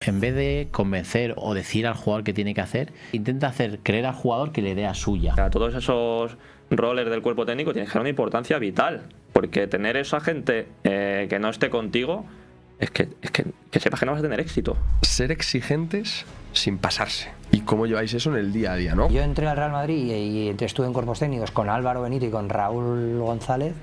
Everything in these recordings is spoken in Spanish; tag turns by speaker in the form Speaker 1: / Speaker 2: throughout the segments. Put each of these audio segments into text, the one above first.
Speaker 1: en vez de convencer o decir al jugador qué tiene que hacer, intenta hacer creer al jugador que la idea es suya.
Speaker 2: A todos esos roles del cuerpo técnico tienes que dar una importancia vital, porque tener esa gente que no esté contigo es que sepas que no vas a tener éxito.
Speaker 3: Ser exigentes sin pasarse. ¿Y cómo lleváis eso en el día a día, no?
Speaker 4: Yo entré al Real Madrid y estuve en cuerpos técnicos con Álvaro Benito y con Raúl González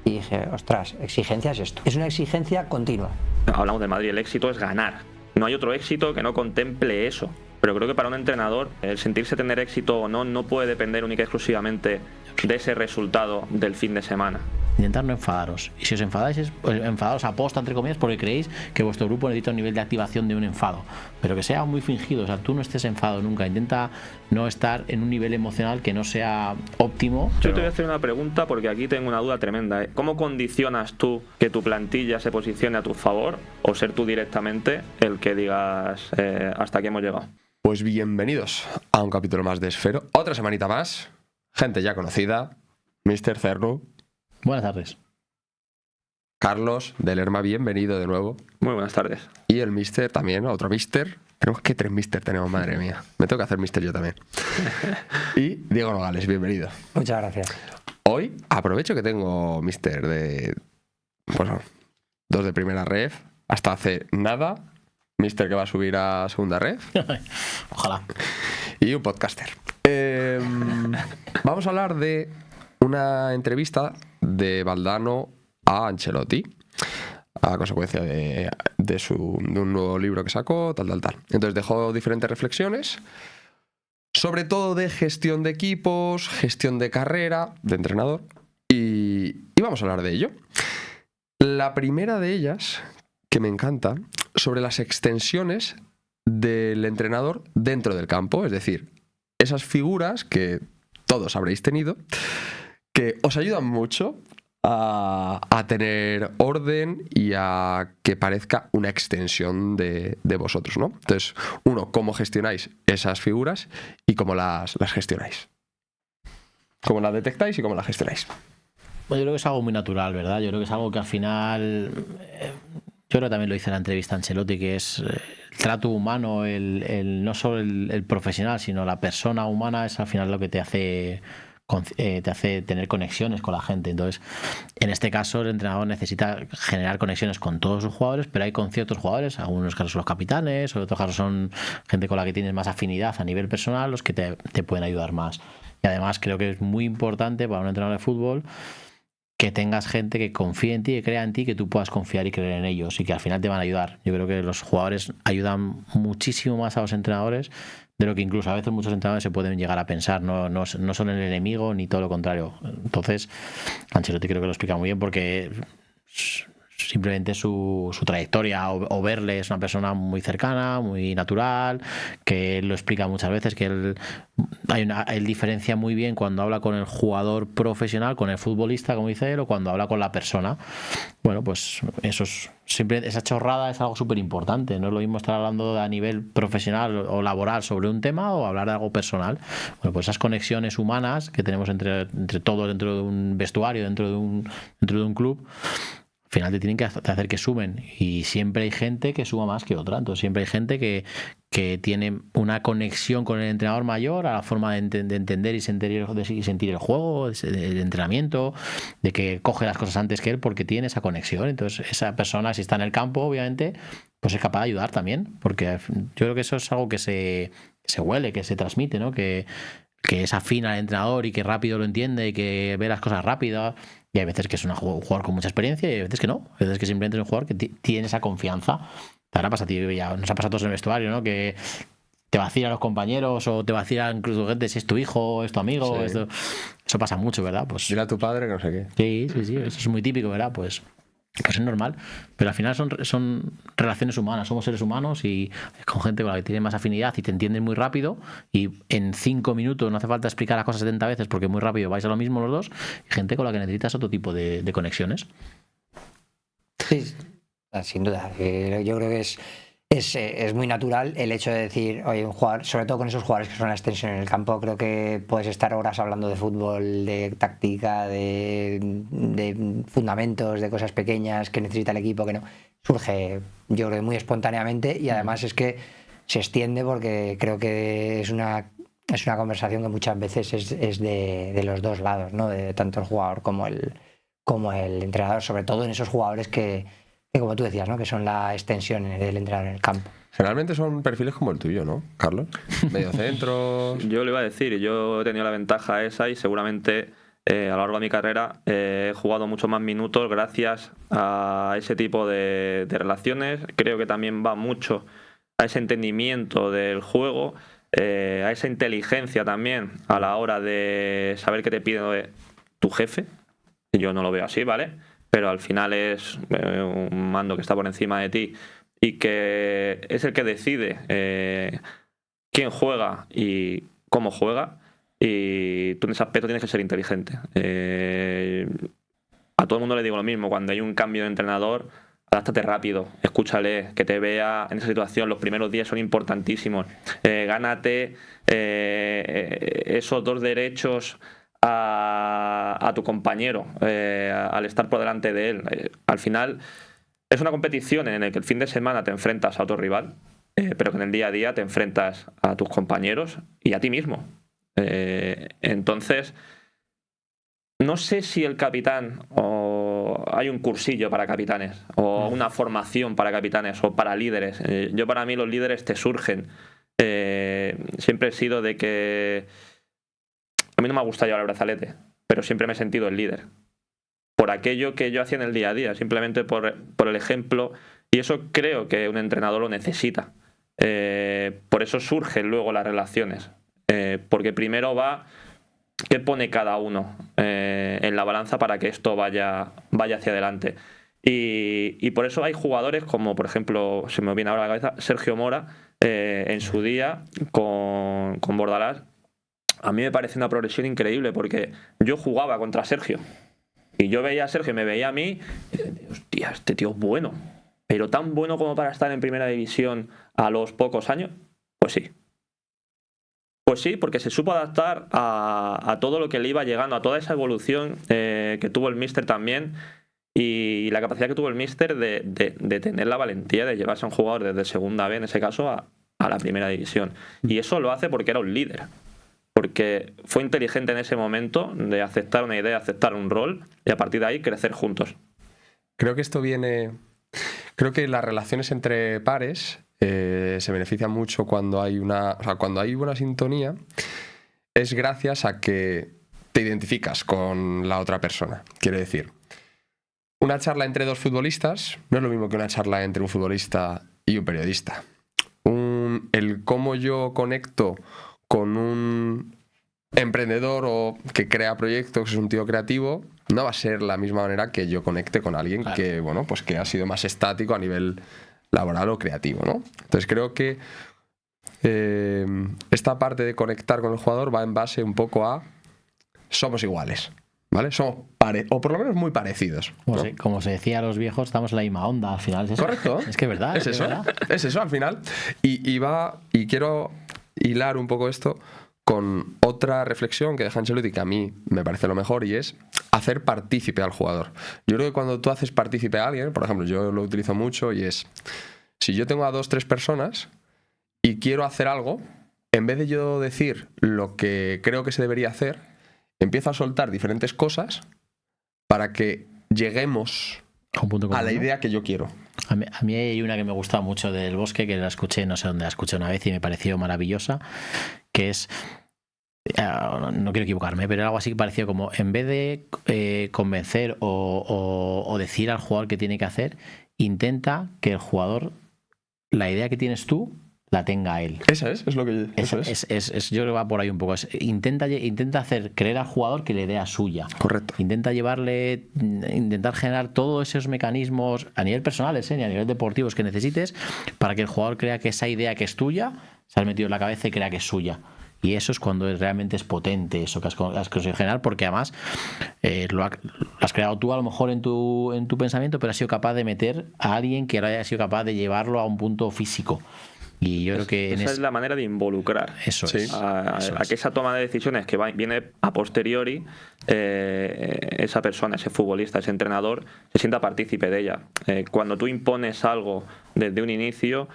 Speaker 4: y dije, ostras, exigencia es esto. Es una exigencia continua.
Speaker 2: Hablamos del Madrid, el éxito es ganar. No hay otro éxito que no contemple eso. Pero creo que para un entrenador el sentirse tener éxito o no puede depender única y exclusivamente de ese resultado del fin de semana.
Speaker 1: Intentar no enfadaros. Y si os enfadáis, enfadaros aposta, entre comillas, porque creéis que vuestro grupo necesita un nivel de activación de un enfado. Pero que sea muy fingido. O sea, tú no estés enfadado nunca. Intenta no estar en un nivel emocional que no sea óptimo.
Speaker 2: Yo te voy a hacer una pregunta porque aquí tengo una duda tremenda. ¿Cómo condicionas tú que tu plantilla se posicione a tu favor o ser tú directamente el que digas hasta aquí hemos llegado?
Speaker 3: Pues bienvenidos a un capítulo más de Esfero. Otra semanita más. Gente ya conocida. Mr. Cernu.
Speaker 1: Buenas tardes.
Speaker 3: Carlos de Lerma, bienvenido de nuevo.
Speaker 2: Muy buenas tardes.
Speaker 3: Y el Mister también, otro Mister. Tenemos que 3 Mister tenemos, madre mía. Me tengo que hacer Mister yo también. Y Diego Nogales, bienvenido.
Speaker 4: Muchas gracias.
Speaker 3: Hoy aprovecho que tengo Mister de... Bueno, 2 de primera ref. Hasta hace nada. Mister que va a subir a segunda ref.
Speaker 1: Ojalá.
Speaker 3: Y un podcaster. Vamos a hablar de una entrevista de Valdano a Ancelotti a consecuencia de un nuevo libro que sacó, tal. Entonces dejó diferentes reflexiones, sobre todo de gestión de equipos, gestión de carrera, de entrenador, y vamos a hablar de ello. La primera de ellas, que me encanta, sobre las extensiones del entrenador dentro del campo, es decir, esas figuras que todos habréis tenido, que os ayudan mucho a tener orden y a que parezca una extensión de vosotros, ¿no? Entonces, cómo gestionáis esas figuras y cómo las gestionáis. Cómo las detectáis y cómo las gestionáis.
Speaker 1: Pues yo creo que es algo muy natural, ¿verdad? Yo creo que es algo que al final... Yo creo que también lo hice en la entrevista a Ancelotti, que es el trato humano, no solo el profesional, sino la persona humana es al final lo que te hace tener conexiones con la gente. Entonces, en este caso, el entrenador necesita generar conexiones con todos sus jugadores, pero hay con ciertos jugadores, algunos casos son los capitanes, otros casos son gente con la que tienes más afinidad a nivel personal, los que te pueden ayudar más. Y además creo que es muy importante para un entrenador de fútbol que tengas gente que confíe en ti, que crea en ti, que tú puedas confiar y creer en ellos y que al final te van a ayudar. Yo creo que los jugadores ayudan muchísimo más a los entrenadores de lo que incluso a veces muchos entrenadores se pueden llegar a pensar. No son el enemigo ni todo lo contrario. Entonces, Ancelotti creo que lo explica muy bien porque simplemente su trayectoria o verle es una persona muy cercana, muy natural, que él lo explica muchas veces, que él diferencia muy bien cuando habla con el jugador profesional, con el futbolista, como dice él, o cuando habla con la persona. Bueno, pues esa chorrada es algo súper importante. No es lo mismo estar hablando a nivel profesional o laboral sobre un tema o hablar de algo personal. Bueno, pues esas conexiones humanas que tenemos entre todos dentro de un vestuario, dentro de un club, al final te tienen que hacer que sumen, y siempre hay gente que suma más que otra. Entonces siempre hay gente que tiene una conexión con el entrenador mayor a la forma de entender y sentir el juego, el entrenamiento, de que coge las cosas antes que él porque tiene esa conexión. Entonces esa persona, si está en el campo, obviamente, pues es capaz de ayudar también, porque yo creo que eso es algo que se huele, que se transmite, ¿no? Que es afín al entrenador y que rápido lo entiende y que ve las cosas rápidas. Y hay veces que es un jugador con mucha experiencia y hay veces que no. Hay veces que simplemente es un jugador que tiene esa confianza. Ahora pasa a ti, ya nos ha pasado a todos en el vestuario, ¿no? Que te vacilan los compañeros o te vacilan incluso gente si es tu hijo, es tu amigo. Sí. Eso pasa mucho, ¿verdad? Pues
Speaker 3: dile a tu padre que no sé qué.
Speaker 1: Sí, eso es muy típico, ¿verdad? Pues es normal, pero al final son relaciones humanas, somos seres humanos y con gente con la que tienes más afinidad y te entienden muy rápido, y en 5 minutos no hace falta explicar las cosas 70 veces porque muy rápido vais a lo mismo los dos, y gente con la que necesitas otro tipo de conexiones.
Speaker 4: Sí, sin duda. Yo creo que es muy natural el hecho de decir, oye, un jugador, sobre todo con esos jugadores que son la extensión en el campo, creo que puedes estar horas hablando de fútbol, de táctica, de fundamentos, de cosas pequeñas que necesita el equipo, que no. surge, yo creo, muy espontáneamente, y además es que se extiende porque creo que es una conversación que muchas veces es de los dos lados, ¿no? De tanto el jugador como el entrenador, sobre todo en esos jugadores que como tú decías, ¿no? Que son la extensión del entrenador en el campo.
Speaker 3: Generalmente son perfiles como el tuyo, ¿no, Carlos? Mediocentros.
Speaker 2: Yo le iba a decir, yo he tenido la ventaja esa y seguramente a lo largo de mi carrera he jugado muchos más minutos gracias a ese tipo de relaciones. Creo que también va mucho a ese entendimiento del juego, a esa inteligencia también a la hora de saber qué te pide tu jefe. Yo no lo veo así, ¿vale? Pero al final es un mando que está por encima de ti y que es el que decide quién juega y cómo juega, y tú en ese aspecto tienes que ser inteligente. A todo el mundo le digo lo mismo: cuando hay un cambio de entrenador, adáptate rápido, escúchale, que te vea en esa situación. Los primeros días son importantísimos. Gánate esos 2 derechos a tu compañero al estar por delante de él. Al final es una competición en la que el fin de semana te enfrentas a otro rival, pero que en el día a día te enfrentas a tus compañeros y a ti mismo. Entonces, no sé si el capitán, o hay un cursillo para capitanes, o una formación para capitanes o para líderes. Para mí los líderes te surgen. Siempre he sido de que a mí no me gusta llevar el brazalete, pero siempre me he sentido el líder. Por aquello que yo hacía en el día a día, simplemente por el ejemplo, y eso creo que un entrenador lo necesita. Por eso surgen luego las relaciones. Porque primero va qué pone cada uno en la balanza para que esto vaya hacia adelante. Y por eso hay jugadores como, por ejemplo, se me viene ahora a la cabeza, Sergio Mora, en su día con Bordalás. A mí me parece una progresión increíble, porque yo jugaba contra Sergio y yo veía a Sergio y me veía a mí y decía, hostia, este tío es bueno, pero tan bueno como para estar en primera división a los pocos años. Pues sí. Pues sí, porque se supo adaptar a todo lo que le iba llegando, a toda esa evolución que tuvo el míster también, y la capacidad que tuvo el míster de tener la valentía de llevarse a un jugador desde segunda B, en ese caso, a la primera división. Y eso lo hace porque era un líder. Porque fue inteligente en ese momento de aceptar una idea, aceptar un rol, y a partir de ahí crecer juntos.
Speaker 3: Creo que creo que las relaciones entre pares se benefician mucho cuando hay cuando hay buena sintonía. Es gracias a que te identificas con la otra persona. Quiero decir, una charla entre 2 futbolistas no es lo mismo que una charla entre un futbolista y un periodista. El cómo yo conecto con un emprendedor o que crea proyectos, que es un tío creativo, no va a ser la misma manera que yo conecte con alguien que, bueno, pues que ha sido más estático a nivel laboral o creativo, ¿no? Entonces creo que esta parte de conectar con el jugador va en base un poco a somos iguales, ¿vale? Somos o por lo menos muy parecidos, ¿no?
Speaker 1: Como se decía a los viejos, estamos en la misma onda, al final es eso.
Speaker 3: Correcto.
Speaker 1: Es que es verdad.
Speaker 3: Es eso,
Speaker 1: verdad.
Speaker 3: Es eso al final. Y quiero hilar un poco esto con otra reflexión que deja Ancelotti, que a mí me parece lo mejor, y es hacer partícipe al jugador. Yo creo que cuando tú haces partícipe a alguien, por ejemplo, yo lo utilizo mucho, y es, si yo tengo a 2, 3 personas y quiero hacer algo, en vez de yo decir lo que creo que se debería hacer, empiezo a soltar diferentes cosas para que lleguemos a la idea que yo quiero.
Speaker 1: A mí hay una que me gusta mucho del Bosque, que la escuché, no sé dónde la escuché una vez y me pareció maravillosa, que es, no quiero equivocarme, pero algo así que pareció como, en vez de convencer o decir al jugador qué tiene que hacer, intenta que el jugador, la idea que tienes tú, la tenga él.
Speaker 3: Eso es lo que eso es.
Speaker 1: Yo creo que va por ahí un poco. Intenta hacer creer al jugador que la idea es suya.
Speaker 3: Correcto.
Speaker 1: Intentar generar todos esos mecanismos a nivel personal, ni a nivel deportivos que necesites, para que el jugador crea que esa idea que es tuya se ha metido en la cabeza y crea que es suya. Y eso es cuando realmente es potente eso que has conseguido generar, porque además lo has creado tú a lo mejor en tu pensamiento, pero has sido capaz de meter a alguien que ahora haya sido capaz de llevarlo a un punto físico. Y yo creo que
Speaker 2: esa es la manera de involucrar
Speaker 1: eso
Speaker 3: Sí.
Speaker 1: es.
Speaker 2: a
Speaker 1: Eso
Speaker 2: que
Speaker 1: es.
Speaker 2: esa toma de decisiones que viene a posteriori, esa persona, ese futbolista, ese entrenador, se sienta partícipe de ella. Cuando tú impones algo desde un inicio,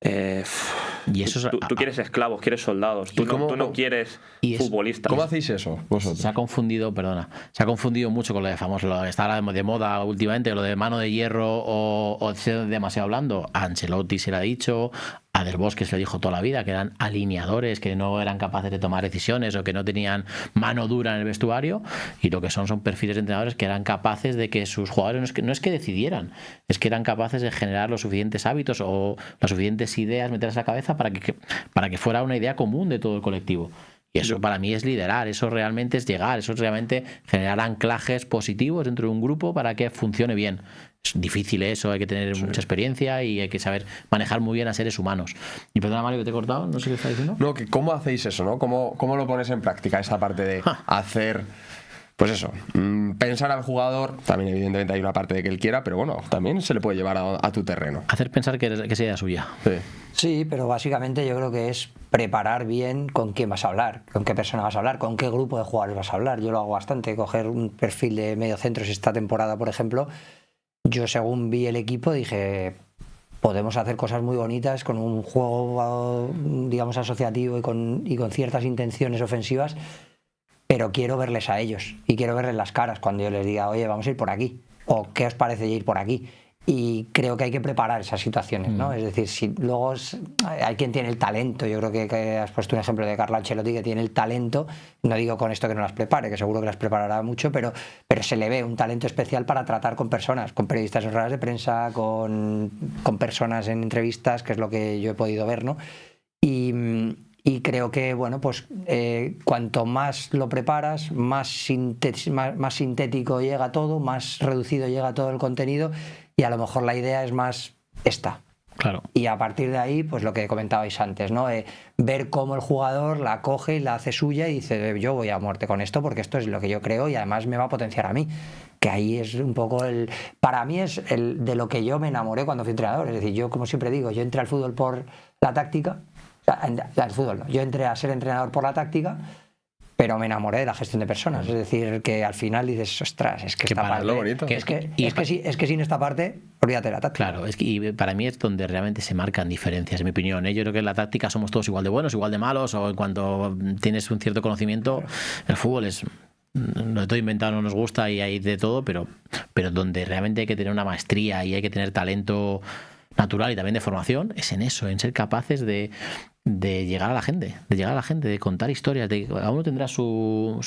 Speaker 1: Y eso es-
Speaker 2: tú quieres esclavos, quieres soldados, tú
Speaker 3: cómo-
Speaker 2: no quieres
Speaker 1: y es-
Speaker 2: futbolistas.
Speaker 3: ¿Cómo hacéis eso vosotros?
Speaker 1: Se ha confundido, perdona, se ha confundido mucho con lo de famoso, lo que está de moda últimamente, lo de mano de hierro o ser demasiado blando. A Ancelotti se le ha dicho, a Del Bosque se le dijo toda la vida que eran alineadores, que no eran capaces de tomar decisiones o que no tenían mano dura en el vestuario, y lo que son perfiles de entrenadores que eran capaces de que sus jugadores no es que decidieran, es que eran capaces de generar los suficientes hábitos o las suficientes ideas, meterlas en la cabeza para que fuera una idea común de todo el colectivo. Y eso para mí es liderar, eso realmente es llegar, eso es realmente generar anclajes positivos dentro de un grupo para que funcione bien. Es difícil eso, hay que tener mucha experiencia y hay que saber manejar muy bien a seres humanos. Y perdona, Mario, que te he cortado, no sé qué estás diciendo.
Speaker 3: No, que ¿cómo hacéis eso, no? ¿Cómo lo pones en práctica, esa parte de hacer, pues eso, pensar al jugador? También evidentemente hay una parte de que él quiera, pero bueno, también se le puede llevar a tu terreno.
Speaker 1: Hacer pensar que sea suya.
Speaker 3: Sí.
Speaker 4: Sí, pero básicamente yo creo que es preparar bien con quién vas a hablar, con qué persona vas a hablar, con qué grupo de jugadores vas a hablar. Yo lo hago bastante, coger un perfil de mediocentros esta temporada, por ejemplo. Yo según vi el equipo dije, podemos hacer cosas muy bonitas con un juego, digamos, asociativo y con ciertas intenciones ofensivas, pero quiero verles a ellos y quiero verles las caras cuando yo les diga, oye, vamos a ir por aquí, o qué os parece ir por aquí. Y creo que hay que preparar esas situaciones, ¿no? Es decir, si luego hay quien tiene el talento, yo creo que has puesto un ejemplo de Carlo Ancelotti que tiene el talento, no digo con esto que no las prepare, que seguro que las preparará mucho, pero se le ve un talento especial para tratar con personas, con periodistas en ruedas de prensa, con personas en entrevistas, que es lo que yo he podido ver, ¿no? Y creo que, bueno, pues cuanto más lo preparas, más sintético llega todo, más reducido llega todo el contenido, y a lo mejor la idea es más esta.
Speaker 1: Claro.
Speaker 4: Y a partir de ahí, pues lo que comentabais antes, ¿no? Ver cómo el jugador la coge y la hace suya y dice, yo voy a muerte con esto porque esto es lo que yo creo y además me va a potenciar a mí. Que ahí es un poco para mí es de lo que yo me enamoré cuando fui entrenador. Es decir, yo, como siempre digo, yo entré al fútbol por la táctica. Al fútbol no. Yo entré a ser entrenador por la táctica, pero me enamoré de la gestión de personas. Es decir, que al final dices, ostras, es que esta parte...
Speaker 3: lo bonito.
Speaker 4: Es que sin esta parte, olvídate de la táctica.
Speaker 1: Claro, y para mí es donde realmente se marcan diferencias, en mi opinión. Yo creo que en la táctica somos todos igual de buenos, igual de malos, o en cuanto tienes un cierto conocimiento, el fútbol es... No estoy inventando, no nos gusta y hay de todo, pero donde realmente hay que tener una maestría y hay que tener talento natural y también de formación, es en eso, en ser capaces de llegar a la gente, de contar historias, cada uno tendrá su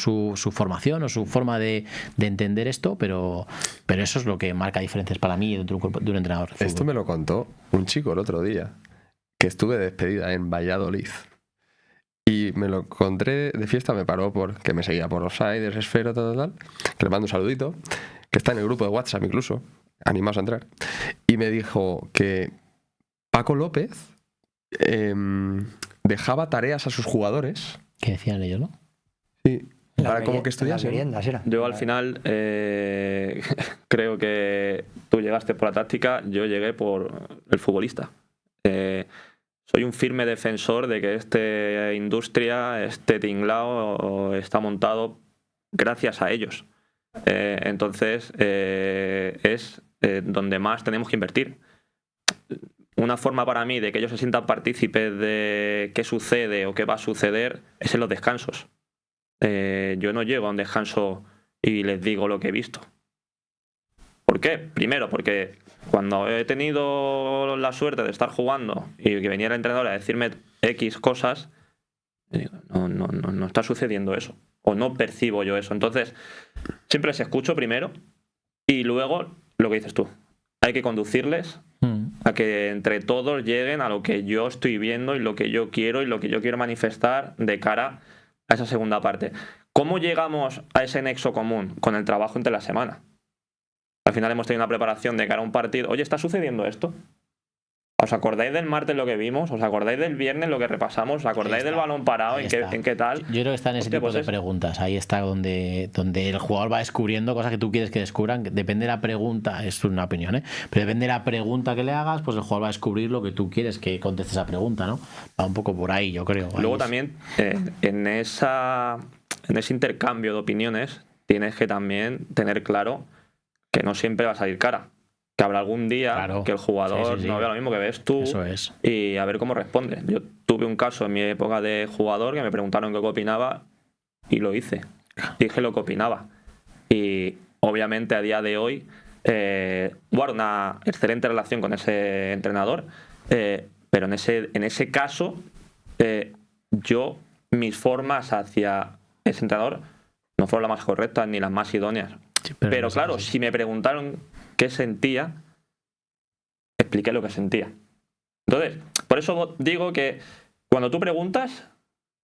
Speaker 1: formación o su forma de entender esto, pero eso es lo que marca diferencias para mí dentro de un entrenador de fútbol.
Speaker 3: Esto me lo contó un chico el otro día, que estuve de despedida en Valladolid. Y me lo encontré de fiesta, me paró porque me seguía por los Siders, Esfera, tal, que le mando un saludito, que está en el grupo de WhatsApp incluso, animaos a entrar, y me dijo que Paco López dejaba tareas a sus jugadores.
Speaker 1: ¿Qué decían ellos, no?
Speaker 3: Sí, para como que estudiasen.
Speaker 2: Yo al final creo que tú llegaste por la táctica, yo llegué por el futbolista. Soy un firme defensor de que esta industria, este tinglao, está montado gracias a ellos. Entonces es donde más tenemos que invertir. Una forma para mí de que ellos se sientan partícipes de qué sucede o qué va a suceder es en los descansos. Yo no llego a un descanso y les digo lo que he visto. ¿Por qué? Primero, porque cuando he tenido la suerte de estar jugando y que venía el entrenador a decirme X cosas, digo, no está sucediendo eso. O no percibo yo eso. Entonces, siempre les escucho primero y luego lo que dices tú. Hay que conducirles a que entre todos lleguen a lo que yo estoy viendo y lo que yo quiero y lo que yo quiero manifestar de cara a esa segunda parte. ¿Cómo llegamos a ese nexo común? Con el trabajo entre la semana. Al final hemos tenido una preparación de cara a un partido. Oye, ¿está sucediendo esto? ¿Os acordáis del martes lo que vimos? ¿Os acordáis del viernes lo que repasamos? ¿Os acordáis del balón parado? ¿En qué tal?
Speaker 1: Yo creo que está en ese tipo de preguntas. Ahí está donde el jugador va descubriendo cosas que tú quieres que descubran. Depende de la pregunta, es una opinión, pero depende de la pregunta que le hagas, pues el jugador va a descubrir lo que tú quieres que conteste esa pregunta, ¿no? Va un poco por ahí, yo creo.
Speaker 2: Luego también, en ese intercambio de opiniones, tienes que también tener claro que no siempre va a salir cara. Que habrá algún día que el jugador no vea lo mismo que ves tú.
Speaker 1: Eso es.
Speaker 2: Y a ver cómo responde. Yo tuve un caso en mi época de jugador que me preguntaron qué opinaba y lo hice. Dije lo que opinaba. Y obviamente a día de hoy guardo una excelente relación con ese entrenador, pero en ese caso yo, mis formas hacia ese entrenador no fueron las más correctas ni las más idóneas. Sí, pero claro, si me preguntaron qué sentía, expliqué lo que sentía. Entonces, por eso digo que cuando tú preguntas,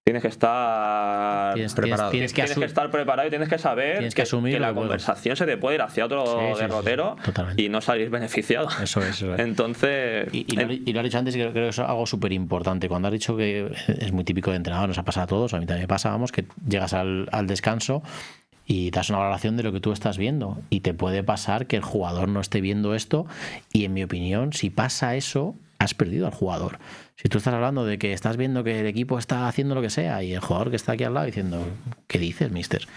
Speaker 2: tienes que estar preparado. Tienes que estar preparado y tienes que saber que la conversación se te puede ir hacia otro derrotero y no salir beneficiado.
Speaker 1: Eso es.
Speaker 2: Entonces...
Speaker 1: Y lo has dicho antes, y creo que eso es algo súper importante. Cuando has dicho que es muy típico de entrenador, nos ha pasado a todos, a mí también me pasa, que llegas al descanso y das una valoración de lo que tú estás viendo, y te puede pasar que el jugador no esté viendo esto, y en mi opinión, si pasa eso, has perdido al jugador. Si tú estás hablando de que estás viendo que el equipo está haciendo lo que sea y el jugador que está aquí al lado diciendo, ¿qué dices, mister?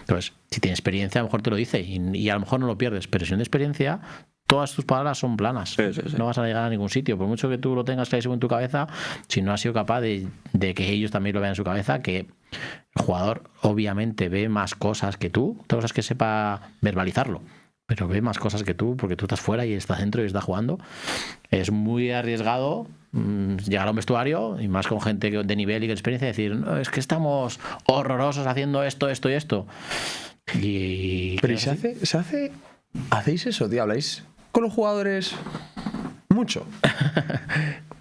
Speaker 1: Entonces, si tiene experiencia, a lo mejor te lo dice y a lo mejor no lo pierdes, pero si no tienes experiencia, todas tus palabras son planas. Sí. No vas a llegar a ningún sitio. Por mucho que tú lo tengas clarísimo en tu cabeza, si no has sido capaz de que ellos también lo vean en su cabeza, que el jugador obviamente ve más cosas que tú, otra cosa es que sepa verbalizarlo, pero ve más cosas que tú, porque tú estás fuera y estás dentro y estás jugando. Es muy arriesgado llegar a un vestuario, y más con gente de nivel y de experiencia, y decir, no, es que estamos horrorosos haciendo esto y esto.
Speaker 3: Pero ¿y hacéis eso, tío? ¿Habláis con los jugadores mucho?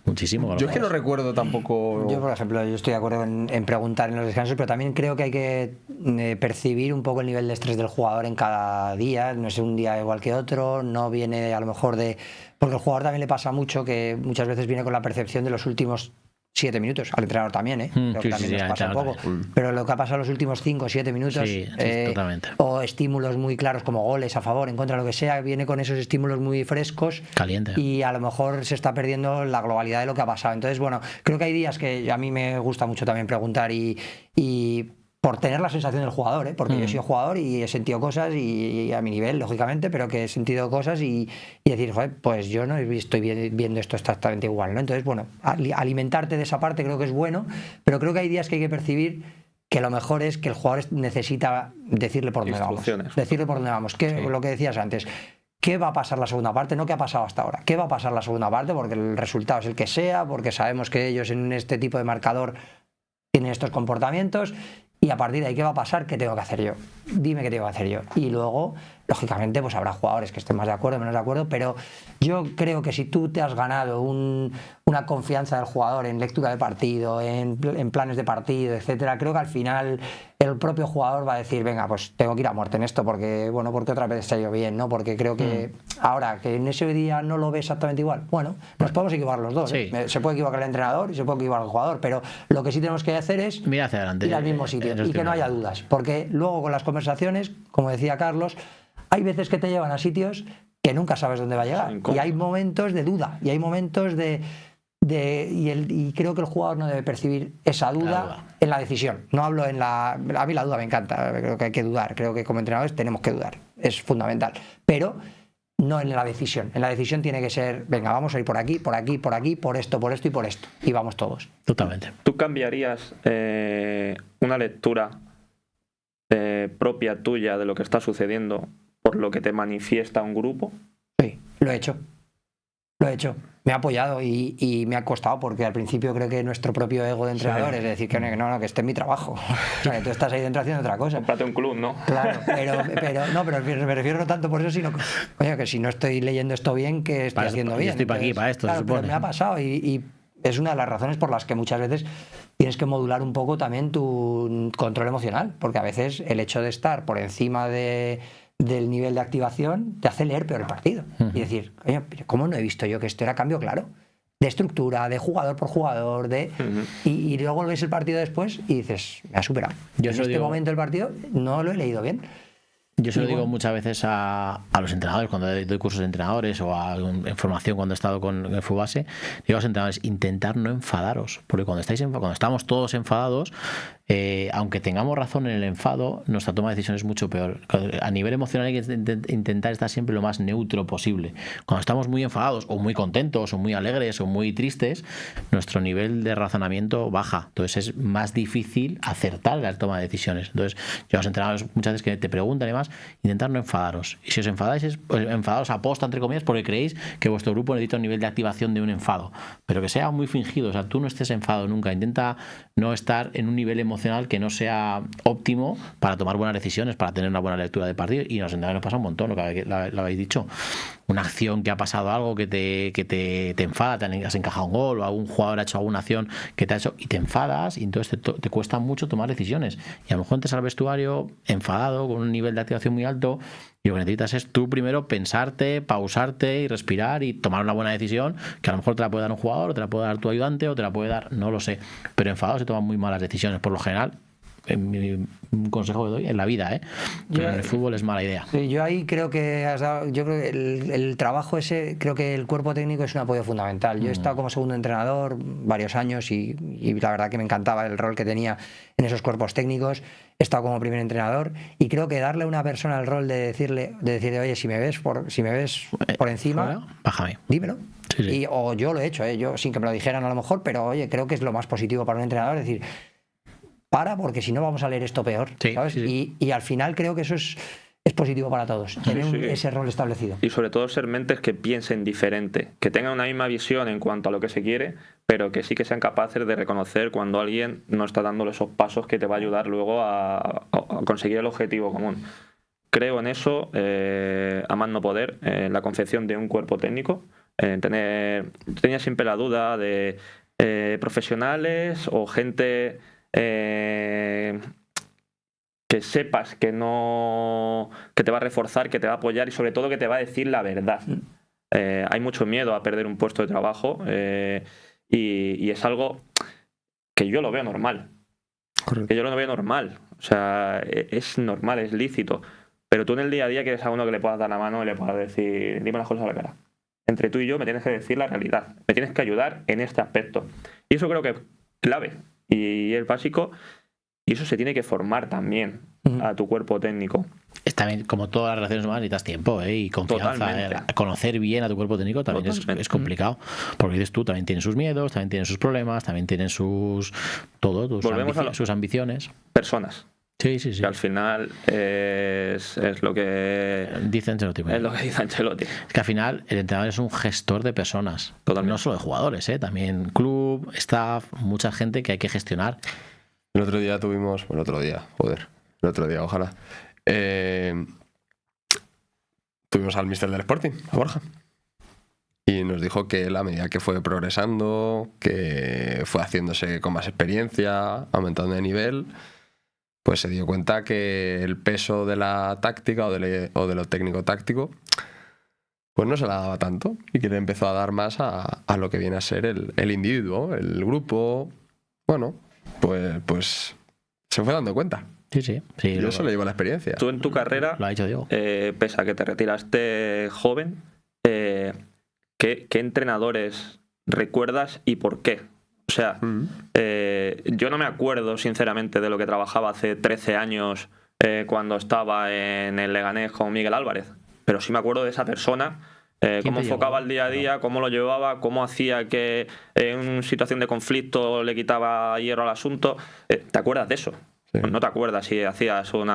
Speaker 1: Muchísimo.
Speaker 3: Yo es que no recuerdo tampoco.
Speaker 4: Yo, por ejemplo, yo estoy de acuerdo en preguntar en los descansos, pero también creo que hay que percibir un poco el nivel de estrés del jugador en cada día. No es un día igual que otro, no viene a lo mejor de... Porque al jugador también le pasa mucho que muchas veces viene con la percepción de los últimos 7 minutos, al entrenador también, creo que también nos pasa un poco, pero lo que ha pasado los últimos 5 o 7 minutos,
Speaker 1: totalmente.
Speaker 4: O estímulos muy claros como goles a favor, en contra, lo que sea, viene con esos estímulos muy frescos,
Speaker 1: caliente,
Speaker 4: y a lo mejor se está perdiendo la globalidad de lo que ha pasado. Entonces, bueno, creo que hay días que a mí me gusta mucho también preguntar y por tener la sensación del jugador, porque yo he sido jugador y he sentido cosas, y a mi nivel, lógicamente, pero que he sentido cosas y decir, joder, pues yo no estoy viendo esto exactamente igual, ¿no? Entonces, bueno, alimentarte de esa parte creo que es bueno, pero creo que hay días que hay que percibir que lo mejor es que el jugador necesita decirle por dónde vamos. Decirle por dónde vamos, lo que decías antes. ¿Qué va a pasar la segunda parte? No qué ha pasado hasta ahora. ¿Qué va a pasar la segunda parte? Porque el resultado es el que sea, porque sabemos que ellos en este tipo de marcador tienen estos comportamientos. Y a partir de ahí, ¿qué va a pasar? ¿Qué tengo que hacer yo? Dime qué tengo que hacer yo. Y luego, lógicamente, pues habrá jugadores que estén más de acuerdo, menos de acuerdo, pero yo creo que si tú te has ganado una confianza del jugador en lectura de partido, en planes de partido, etcétera, creo que al final el propio jugador va a decir, venga, pues tengo que ir a muerte en esto, porque otra vez está yo bien, ¿no? Porque creo que ahora que en ese día no lo ve exactamente igual, bueno, nos podemos equivocar los dos.
Speaker 1: Sí.
Speaker 4: Se puede equivocar el entrenador y se puede equivocar el jugador, pero lo que sí tenemos que hacer es
Speaker 1: mira hacia adelante,
Speaker 4: ir al mismo sitio y que no haya dudas, porque luego con las conversaciones, como decía Carlos, hay veces que te llevan a sitios que nunca sabes dónde va a llegar, y hay momentos de duda, y hay momentos y creo que el jugador no debe percibir esa duda en la decisión. No hablo a mí la duda me encanta, creo que hay que dudar, creo que como entrenadores tenemos que dudar, es fundamental, pero no en la decisión. En la decisión tiene que ser, venga, vamos a ir por aquí, por aquí, por aquí, por esto y por esto, y vamos todos.
Speaker 1: Totalmente.
Speaker 2: ¿Tú cambiarías una lectura propia tuya de lo que está sucediendo por lo que te manifiesta un grupo?
Speaker 4: Sí, lo he hecho. Me ha apoyado y me ha costado, porque al principio creo que nuestro propio ego de entrenador es decir que no, que este es mi trabajo. O sea, que tú estás ahí dentro haciendo otra cosa.
Speaker 2: Cómprate un club, ¿no?
Speaker 4: Claro, pero me refiero no tanto por eso, sino coño, que si no estoy leyendo esto bien, que estoy haciendo bien.
Speaker 1: Estoy para aquí, para esto,
Speaker 4: claro,
Speaker 1: se supone.
Speaker 4: Pero me ha pasado y es una de las razones por las que muchas veces tienes que modular un poco también tu control emocional, porque a veces el hecho de estar por encima del nivel de activación te hace leer peor el partido y decir, coño, ¿cómo no he visto yo que esto era cambio claro? de estructura, de jugador por jugador, y luego ves el partido después y dices, me ha superado.
Speaker 1: Yo
Speaker 4: en
Speaker 1: se lo
Speaker 4: este
Speaker 1: digo-
Speaker 4: momento del partido no lo he leído bien.
Speaker 1: Yo se lo
Speaker 4: Y
Speaker 1: digo
Speaker 4: bueno.
Speaker 1: muchas veces a los entrenadores, cuando doy cursos de entrenadores o en formación cuando he estado con el Fubase, digo a los entrenadores, intentar no enfadaros, porque cuando estamos todos enfadados, aunque tengamos razón en el enfado, nuestra toma de decisión es mucho peor. A nivel emocional hay que intentar estar siempre lo más neutro posible. Cuando estamos muy enfadados o muy contentos o muy alegres o muy tristes, nuestro nivel de razonamiento baja. Entonces es más difícil acertar en la toma de decisiones. Entonces yo a los entrenadores muchas veces que te preguntan y demás, intentar no enfadaros. Y si os enfadáis, enfadaros a posta, entre comillas, porque creéis que vuestro grupo necesita un nivel de activación de un enfado. Pero que sea muy fingido. O sea, tú no estés enfadado nunca. Intenta no estar en un nivel emocional que no sea óptimo para tomar buenas decisiones, para tener una buena lectura de partido. Y nos pasa un montón, lo que habéis dicho. Una acción que ha pasado algo que te enfada, has encajado un gol o algún jugador ha hecho alguna acción que te ha hecho y te enfadas y entonces te cuesta mucho tomar decisiones. Y a lo mejor entras al vestuario enfadado, con un nivel de activación muy alto, y lo que necesitas es tú primero pensarte, pausarte y respirar y tomar una buena decisión que a lo mejor te la puede dar un jugador, o te la puede dar tu ayudante, o te la puede dar, no lo sé. Pero enfadado se toman muy malas decisiones. Por lo general, un consejo que doy en la vida, pero en el fútbol es mala idea.
Speaker 4: Sí, yo ahí creo que has dado, yo creo que el trabajo ese, creo que el cuerpo técnico es un apoyo fundamental. Yo he estado como segundo entrenador varios años y la verdad que me encantaba el rol que tenía en esos cuerpos técnicos. He estado como primer entrenador y creo que darle a una persona el rol de decirle, oye, si me ves por encima,
Speaker 1: Fuera, bájame.
Speaker 4: dímelo.
Speaker 1: Sí.
Speaker 4: O yo lo he hecho, yo sin que me lo dijeran a lo mejor, pero oye, creo que es lo más positivo para un entrenador, decir, porque si no vamos a leer esto peor,
Speaker 1: Sí,
Speaker 4: ¿sabes?
Speaker 1: sí.
Speaker 4: Y al final creo que eso es positivo para todos, tener ese rol establecido.
Speaker 2: Y sobre todo ser mentes que piensen diferente, que tengan una misma visión en cuanto a lo que se quiere, pero que sí que sean capaces de reconocer cuando alguien no está dándole esos pasos que te va a ayudar luego a conseguir el objetivo común. Creo en eso, a más no poder, en la concepción de un cuerpo técnico. Tenía siempre la duda de profesionales o gente que sepas que te va a reforzar, que te va a apoyar y sobre todo que te va a decir la verdad. Hay mucho miedo a perder un puesto de trabajo y es algo que yo lo veo normal.
Speaker 3: Correcto.
Speaker 2: Que yo lo veo normal. O sea, es normal, es lícito. Pero tú en el día a día quieres a uno que le puedas dar la mano y le puedas decir, dime las cosas a la cara. Entre tú y yo me tienes que decir la realidad. Me tienes que ayudar en este aspecto. Y eso creo que es clave. Y es básico. Y eso se tiene que formar también a tu cuerpo técnico.
Speaker 1: También, como todas las relaciones humanas, necesitas tiempo y confianza.
Speaker 2: Totalmente.
Speaker 1: Conocer bien a tu cuerpo técnico también es complicado. Porque dices tú, también tienen sus miedos, también tienen sus problemas, también tienen sus ambiciones.
Speaker 2: Personas.
Speaker 1: Sí.
Speaker 2: Que al final es lo que
Speaker 1: dice Ancelotti.
Speaker 2: Es lo que dice Ancelotti.
Speaker 1: Es que al final el entrenador es un gestor de personas.
Speaker 2: Totalmente.
Speaker 1: No solo de jugadores, también club, staff, mucha gente que hay que gestionar.
Speaker 3: El otro día, ojalá. Tuvimos al mister del Sporting, a Borja. Y nos dijo que a medida que fue progresando, que fue haciéndose con más experiencia, aumentando de nivel, pues se dio cuenta que el peso de la táctica o de lo técnico-táctico pues no se la daba tanto y que le empezó a dar más a lo que viene a ser el individuo, el grupo. Bueno, pues se fue dando cuenta.
Speaker 1: Sí.
Speaker 3: Yo eso le llevo la experiencia.
Speaker 2: Tú en tu carrera,
Speaker 1: lo ha dicho Diego.
Speaker 2: Pese a que te retiraste joven, ¿qué entrenadores recuerdas y por qué? O sea, yo no me acuerdo sinceramente de lo que trabajaba hace 13 años cuando estaba en el Leganés con Miguel Álvarez, pero sí me acuerdo de esa persona, cómo enfocaba el día a día, cómo lo llevaba, cómo hacía que en una situación de conflicto le quitaba hierro al asunto. ¿Te acuerdas de eso? Sí. No te acuerdas si hacías un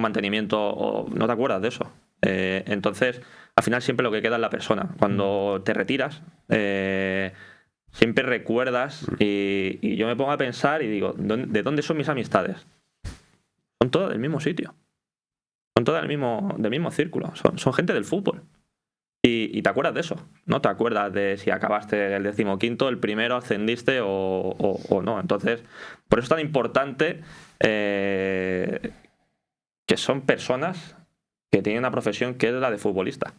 Speaker 2: mantenimiento o no te acuerdas de eso. Entonces, al final siempre lo que queda es la persona. Cuando te retiras, siempre recuerdas y yo me pongo a pensar y digo, ¿de dónde son mis amistades? Son todas del mismo sitio. Son todas del mismo círculo. Son gente del fútbol. Y te acuerdas de eso. No te acuerdas de si acabaste el 15º, el primero, ascendiste o no. Entonces, por eso es tan importante que son personas que tienen una profesión que es la de futbolista.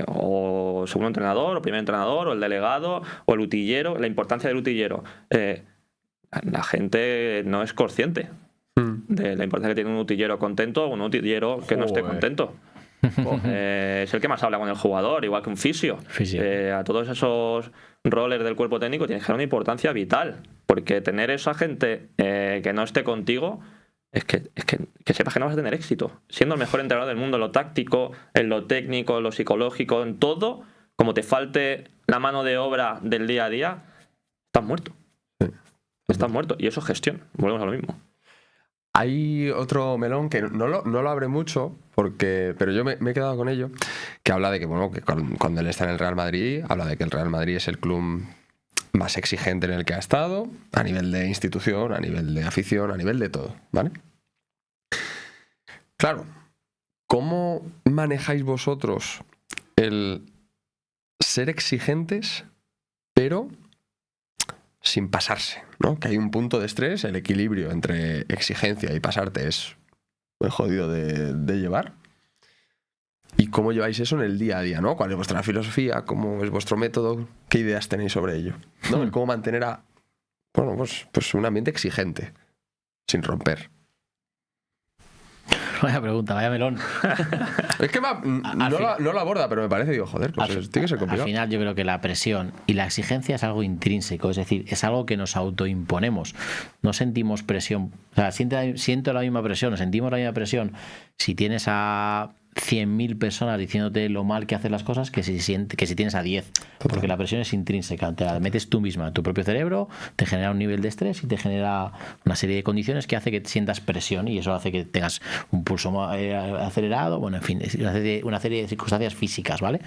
Speaker 2: O o segundo entrenador, o primer entrenador, o el delegado, o el utillero, la importancia del utillero. La gente no es consciente de la importancia que tiene un utillero contento o un utillero que no esté contento. Es el que más habla con el jugador, igual que un fisio. A todos esos roles del cuerpo técnico tienes que dar una importancia vital, porque tener esa gente que no esté contigo es que sepas que no vas a tener éxito. Siendo el mejor entrenador del mundo en lo táctico, en lo técnico, en lo psicológico, en todo, como te falte la mano de obra del día a día, estás muerto. Estás muerto. Y eso es gestión. Volvemos a lo mismo.
Speaker 3: Hay otro melón que no lo abre mucho, pero yo me he quedado con ello, que habla de que, bueno, que cuando él está en el Real Madrid, habla de que el Real Madrid es el club más exigente en el que ha estado, a nivel de institución, a nivel de afición, a nivel de todo, ¿vale? Claro, ¿cómo manejáis vosotros el ser exigentes, pero sin pasarse, ¿no? Que hay un punto de estrés, el equilibrio entre exigencia y pasarte es muy jodido de llevar. ¿Y cómo lleváis eso en el día a día, ¿no? ¿Cuál es vuestra filosofía? ¿Cómo es vuestro método? ¿Qué ideas tenéis sobre ello? ¿No? El cómo mantener pues un ambiente exigente, sin romper.
Speaker 1: Vaya pregunta, vaya melón.
Speaker 3: Es que no lo aborda, pero me parece, digo, joder, pues tiene que ser complicado.
Speaker 1: Al final yo creo que la presión y la exigencia es algo intrínseco, es decir, es algo que nos autoimponemos. No sentimos presión, o sea, siento la misma presión, sentimos la misma presión si tienes a 100.000 personas diciéndote lo mal que haces las cosas que si tienes a 10. Porque la presión es intrínseca, te la metes tú misma, tu propio cerebro te genera un nivel de estrés y te genera una serie de condiciones que hace que sientas presión, y eso hace que tengas un pulso acelerado, bueno, en fin, una serie de circunstancias físicas, ¿vale?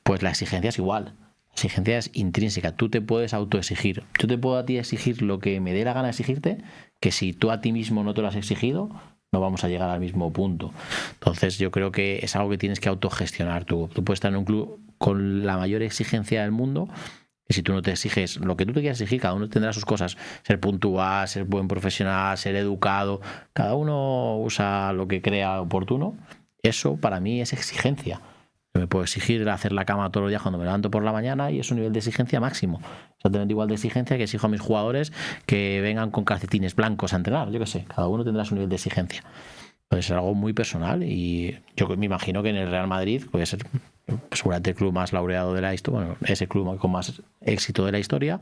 Speaker 1: Pues la exigencia es igual. La exigencia es intrínseca, tú te puedes autoexigir. Yo te puedo a ti exigir lo que me dé la gana de exigirte, que si tú a ti mismo no te lo has exigido, no vamos a llegar al mismo punto. Entonces yo creo que es algo que tienes que autogestionar tú. Tú puedes estar en un club con la mayor exigencia del mundo, y si tú no te exiges lo que tú te quieras exigir, cada uno tendrá sus cosas. Ser puntual, ser buen profesional, ser educado. Cada uno usa lo que crea oportuno. Eso para mí es exigencia. Yo me puedo exigir hacer la cama todos los días cuando me levanto por la mañana, y es un nivel de exigencia máximo. Exactamente igual de exigencia que exijo a mis jugadores que vengan con calcetines blancos a entrenar. Yo qué sé, cada uno tendrá su nivel de exigencia. Entonces es algo muy personal, y yo me imagino que en el Real Madrid puede ser seguramente el club más laureado de la historia, bueno, ese club con más éxito de la historia,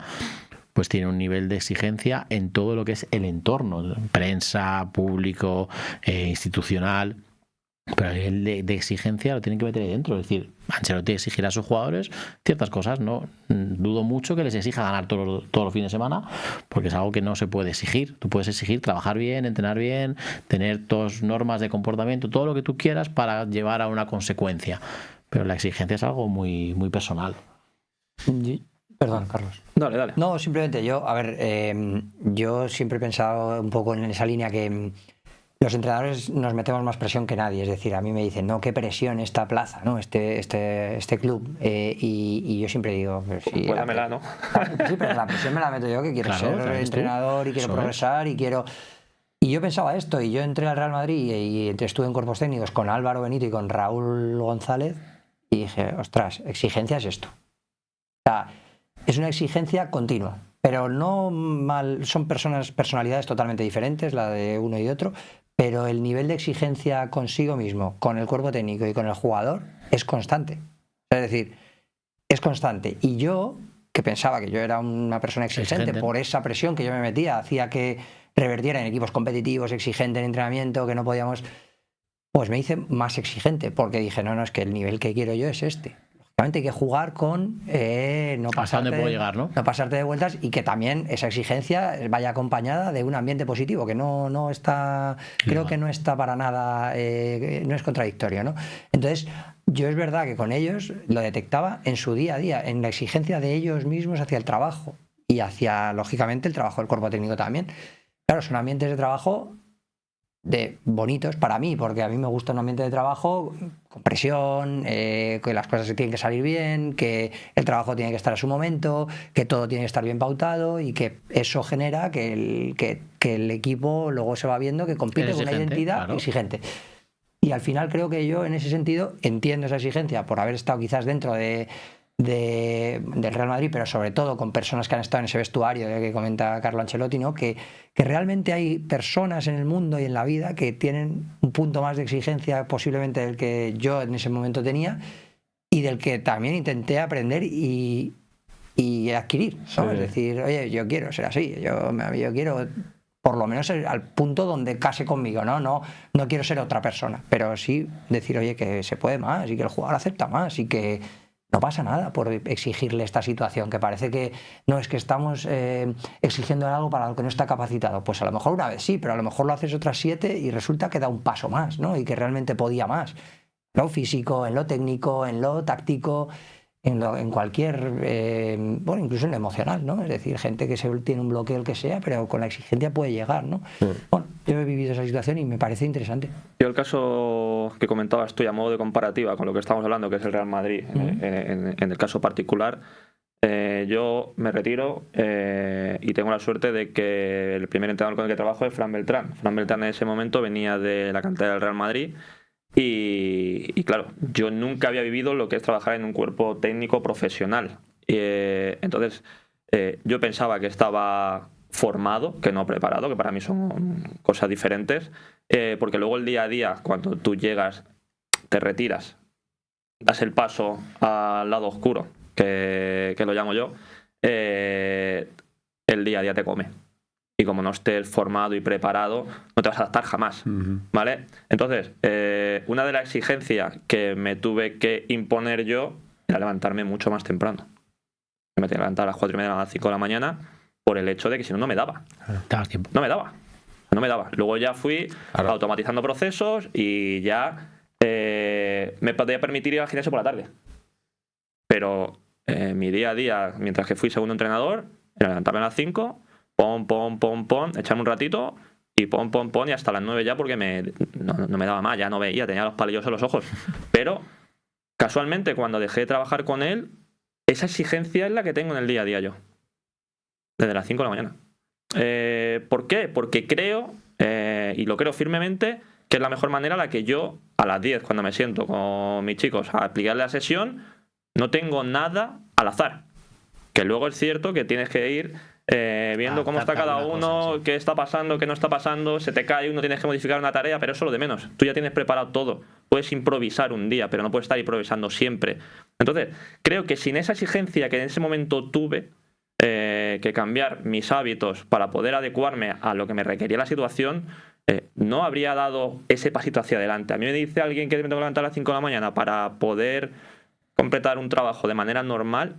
Speaker 1: pues tiene un nivel de exigencia en todo lo que es el entorno, prensa, público, institucional. Pero a nivel de exigencia lo tienen que meter ahí dentro. Es decir, Ancelotti exigirá a sus jugadores ciertas cosas, ¿no? Dudo mucho que les exija ganar todos los fines de semana, porque es algo que no se puede exigir. Tú puedes exigir trabajar bien, entrenar bien, tener tus normas de comportamiento, todo lo que tú quieras para llevar a una consecuencia. Pero la exigencia es algo muy, muy personal.
Speaker 4: Perdón, Carlos.
Speaker 2: Dale.
Speaker 4: No, simplemente yo siempre he pensado un poco en esa línea que los entrenadores nos metemos más presión que nadie. Es decir, a mí me dicen, no, qué presión esta plaza, ¿no? Este club. Y yo siempre digo, pero sí,
Speaker 2: pues dámela, ¿no?
Speaker 4: Sí, pero la presión me la meto yo, que quiero ser entrenador y quiero progresar y quiero... Y yo pensaba esto, y yo entré al Real Madrid y estuve en cuerpos técnicos con Álvaro Benito y con Raúl González, y dije, ostras, exigencia es esto. O sea, es una exigencia continua, pero no mal, son personalidades totalmente diferentes, la de uno y otro, pero el nivel de exigencia consigo mismo, con el cuerpo técnico y con el jugador, es constante. Es decir, es constante. Y yo, que pensaba que yo era una persona exigente por esa presión que yo me metía, hacía que revertiera en equipos competitivos, exigente en entrenamiento, que no podíamos... Pues me hice más exigente, porque dije, no, es que el nivel que quiero yo es este. Lógicamente hay que jugar con no pasarte,
Speaker 1: dónde puedo llegar, ¿no?
Speaker 4: No pasarte de vueltas, y que también esa exigencia vaya acompañada de un ambiente positivo, que no está, creo que no está para nada, no es contradictorio, ¿no? Entonces, yo es verdad que con ellos lo detectaba en su día a día, en la exigencia de ellos mismos hacia el trabajo y hacia, lógicamente, el trabajo del cuerpo técnico también. Claro, son ambientes de trabajo bonitos para mí, porque a mí me gusta un ambiente de trabajo con presión, que las cosas tienen que salir bien, que el trabajo tiene que estar a su momento, que todo tiene que estar bien pautado, y que eso genera que el equipo luego se va viendo que compite con una identidad exigente. Y al final creo que yo en ese sentido entiendo esa exigencia por haber estado quizás dentro del Real Madrid, pero sobre todo con personas que han estado en ese vestuario que comenta Carlo Ancelotti, ¿no? Que realmente hay personas en el mundo y en la vida que tienen un punto más de exigencia posiblemente del que yo en ese momento tenía y del que también intenté aprender y adquirir, ¿no?
Speaker 3: Sí.
Speaker 4: Es decir, oye, yo quiero ser así, yo quiero por lo menos al punto donde case conmigo, no quiero ser otra persona, pero sí decir, oye, que se puede más y que el jugador acepta más y que no pasa nada por exigirle esta situación, que parece que no es que estamos exigiendo algo para lo que no está capacitado. Pues a lo mejor una vez sí, pero a lo mejor lo haces otras 7 y resulta que da un paso más, ¿no? Y que realmente podía más. En lo físico, en lo técnico, en lo táctico, en cualquier, bueno, incluso en lo emocional, ¿no? Es decir, gente que tiene un bloqueo, el que sea, pero con la exigencia puede llegar, ¿no? Sí. Bueno, yo he vivido esa situación y me parece interesante.
Speaker 2: Yo el caso que comentabas tú, a modo de comparativa con lo que estamos hablando, que es el Real Madrid, en el caso particular, yo me retiro y tengo la suerte de que el primer entrenador con el que trabajo es Fran Beltrán. Fran Beltrán en ese momento venía de la cantera del Real Madrid. Y claro, yo nunca había vivido lo que es trabajar en un cuerpo técnico profesional. Entonces, yo pensaba que estaba formado, que no preparado, que para mí son cosas diferentes, porque luego el día a día, cuando tú llegas, te retiras, das el paso al lado oscuro, que lo llamo yo, el día a día te come. Y como no estés formado y preparado, no te vas a adaptar jamás, ¿vale? Entonces, una de las exigencias que me tuve que imponer yo era levantarme mucho más temprano. Me tenía que levantar a las 4:30, a las 5 de la mañana, por el hecho de que si no, no me daba. No me daba. Luego ya fui automatizando procesos y ya me podía permitir ir al gimnasio por la tarde. Pero mi día a día, mientras que fui segundo entrenador, era levantarme a las 5... echarme un ratito y y hasta las 9 ya porque no me daba más, ya no veía, tenía los palillos en los ojos. Pero casualmente cuando dejé de trabajar con él, esa exigencia es la que tengo en el día a día yo, desde las 5 de la mañana. ¿Por qué? Porque creo, y lo creo firmemente, que es la mejor manera la que yo a las 10, cuando me siento con mis chicos a explicarle la sesión, no tengo nada al azar. Que luego es cierto que tienes que ir viendo cómo está cada uno, cosa, sí. Qué está pasando, qué no está pasando, se te cae uno, tienes que modificar una tarea, pero eso es lo de menos. Tú ya tienes preparado todo. Puedes improvisar un día, pero no puedes estar improvisando siempre. Entonces, creo que sin esa exigencia que en ese momento tuve que cambiar mis hábitos para poder adecuarme a lo que me requería la situación, no habría dado ese pasito hacia adelante. A mí me dice alguien que me tengo que levantar a las 5 de la mañana para poder completar un trabajo de manera normal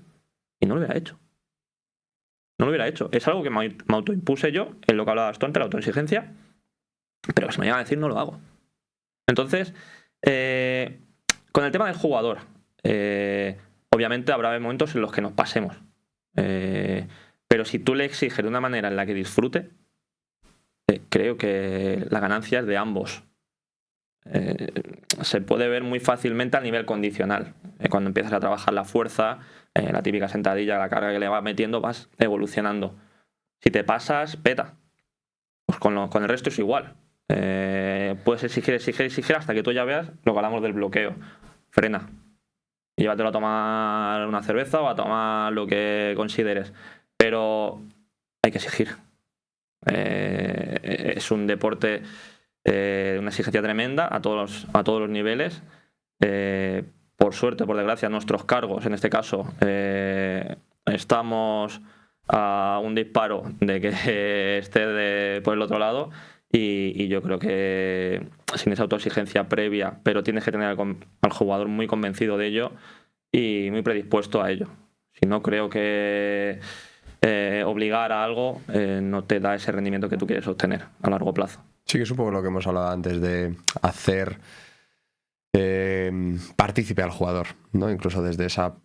Speaker 2: y no lo hubiera hecho. No lo hubiera hecho. Es algo que me autoimpuse yo, en lo que hablabas tú antes, la autoexigencia, pero si me llegan a decir no lo hago. Entonces, con el tema del jugador, obviamente habrá momentos en los que nos pasemos. Pero si tú le exiges de una manera en la que disfrute, creo que la ganancia es de ambos. Se puede ver muy fácilmente a nivel condicional. Cuando empiezas a trabajar la fuerza, la típica sentadilla, la carga que le vas metiendo, vas evolucionando. Si te pasas, peta. Pues con el resto es igual. Puedes exigir hasta que tú ya veas lo que hablamos del bloqueo. Frena. Llévatelo a tomar una cerveza o a tomar lo que consideres. Pero hay que exigir. Es un deporte de una exigencia tremenda a todos los niveles. Por suerte, por desgracia, nuestros cargos, en este caso, estamos a un disparo de que esté por el otro lado. Y yo creo que sin esa autoexigencia previa, pero tienes que tener al jugador muy convencido de ello y muy predispuesto a ello. Si no, creo que obligar a algo no te da ese rendimiento que tú quieres obtener a largo plazo.
Speaker 3: Sí, que es un poco lo que hemos hablado antes de hacer partícipe al jugador, ¿no? Incluso desde esa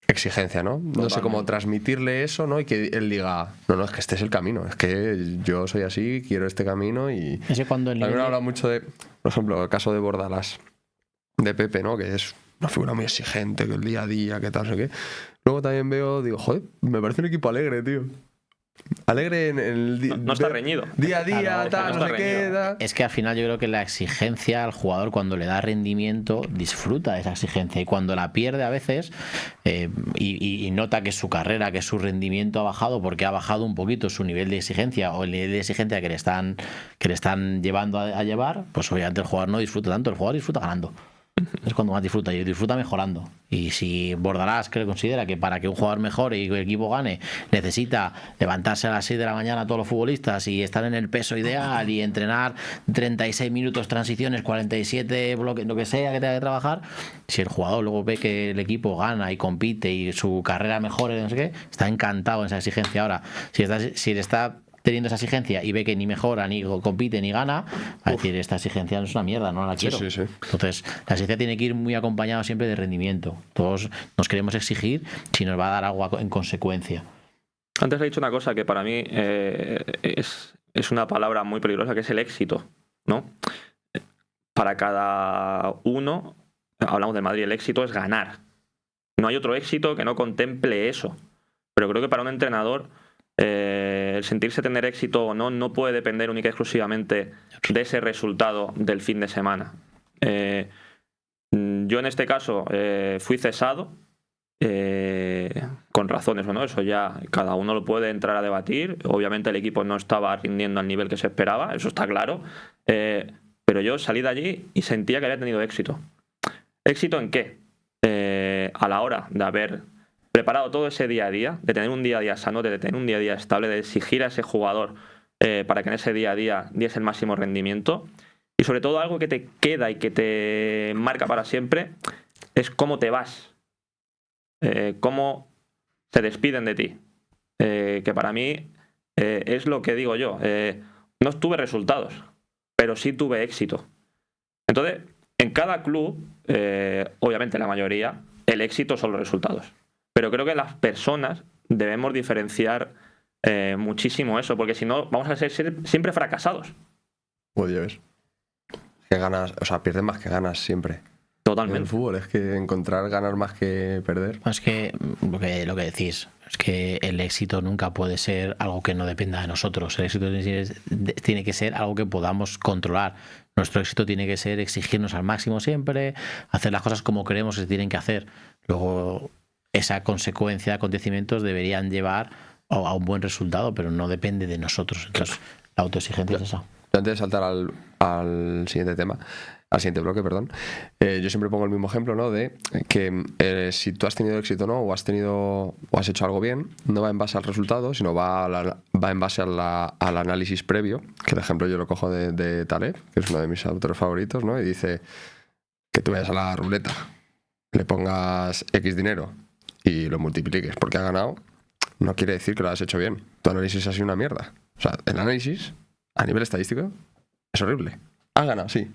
Speaker 3: exigencia, ¿no? No sé cómo transmitirle eso, ¿no? Y que él diga, no, es que este es el camino, es que yo soy así, quiero este camino. Y
Speaker 1: ese cuando
Speaker 3: también habla mucho de, por ejemplo, el caso de Bordalas, de Pepe, ¿no? Que es una figura muy exigente, que el día a día, que tal, no sé qué. Luego también digo, joder, me parece un equipo alegre, tío. Alegre en el
Speaker 2: No está reñido.
Speaker 3: día a día,
Speaker 1: Claro,
Speaker 3: tal,
Speaker 2: no
Speaker 3: no
Speaker 2: está
Speaker 3: sé qué.
Speaker 2: reñido.
Speaker 3: Tal.
Speaker 1: Es que al final yo creo que la exigencia al jugador, cuando le da rendimiento, disfruta de esa exigencia, y cuando la pierde a veces y nota que su carrera, que su rendimiento ha bajado porque ha bajado un poquito su nivel de exigencia o el nivel de exigencia que le están llevando a llevar, pues obviamente el jugador no disfruta tanto, el jugador disfruta ganando. Es cuando más disfruta, y disfruta mejorando. Y si Bordalás considera que para que un jugador mejore y que el equipo gane necesita levantarse a las 6 de la mañana todos los futbolistas y estar en el peso ideal y entrenar 36 minutos, transiciones, 47 bloques, lo que sea que tenga que trabajar, si el jugador luego ve que el equipo gana y compite y su carrera mejora, no sé qué, está encantado en esa exigencia. Ahora, si le está teniendo esa exigencia y ve que ni mejora, ni compite, ni gana, va a decir, esta exigencia no es una mierda, no la quiero.
Speaker 3: Sí.
Speaker 1: Entonces, la exigencia tiene que ir muy acompañada siempre de rendimiento. Todos nos queremos exigir si nos va a dar algo en consecuencia.
Speaker 2: Antes he dicho una cosa que para mí es una palabra muy peligrosa, que es el éxito, ¿no? Para cada uno, hablamos de Madrid, el éxito es ganar. No hay otro éxito que no contemple eso. Pero creo que para un entrenador el sentirse tener éxito o no puede depender única y exclusivamente de ese resultado del fin de semana. Yo en este caso fui cesado con razones, bueno, eso ya cada uno lo puede entrar a debatir. Obviamente el equipo no estaba rindiendo al nivel que se esperaba, eso está claro, pero yo salí de allí y sentía que había tenido éxito. ¿Éxito en qué? A la hora de haber preparado todo ese día a día, de tener un día a día sano, de tener un día a día estable, de exigir a ese jugador para que en ese día a día diese el máximo rendimiento, y sobre todo algo que te queda y que te marca para siempre es cómo te vas, cómo se despiden de ti, que para mí es lo que digo yo. No tuve resultados, pero sí tuve éxito. Entonces, en cada club, obviamente la mayoría, el éxito son los resultados. Pero creo que las personas debemos diferenciar muchísimo eso, porque si no vamos a ser siempre fracasados.
Speaker 3: Dios. Que ganas, o sea, pierdes más que ganas siempre. En
Speaker 2: Totalmente.
Speaker 3: el fútbol es que encontrar ganar más que perder.
Speaker 1: Es que lo que decís, es que el éxito nunca puede ser algo que no dependa de nosotros. El éxito tiene que ser algo que podamos controlar. Nuestro éxito tiene que ser exigirnos al máximo siempre, hacer las cosas como creemos que se tienen que hacer. Luego, esa consecuencia de acontecimientos deberían llevar a un buen resultado, pero no depende de nosotros. Entonces, la autoexigencia es esa.
Speaker 3: Antes de saltar al siguiente tema, al siguiente bloque, perdón, yo siempre pongo el mismo ejemplo, ¿no? De que si tú has tenido éxito, ¿no? O has hecho algo bien, no va en base al resultado, sino va en base al análisis previo, que el ejemplo yo lo cojo de Taleb, que es uno de mis autores favoritos, ¿no? Y dice que tú vayas a la ruleta, le pongas X dinero y lo multipliques porque ha ganado, no quiere decir que lo has hecho bien. Tu análisis ha sido una mierda. O sea, el análisis a nivel estadístico es horrible. Has ganado, sí,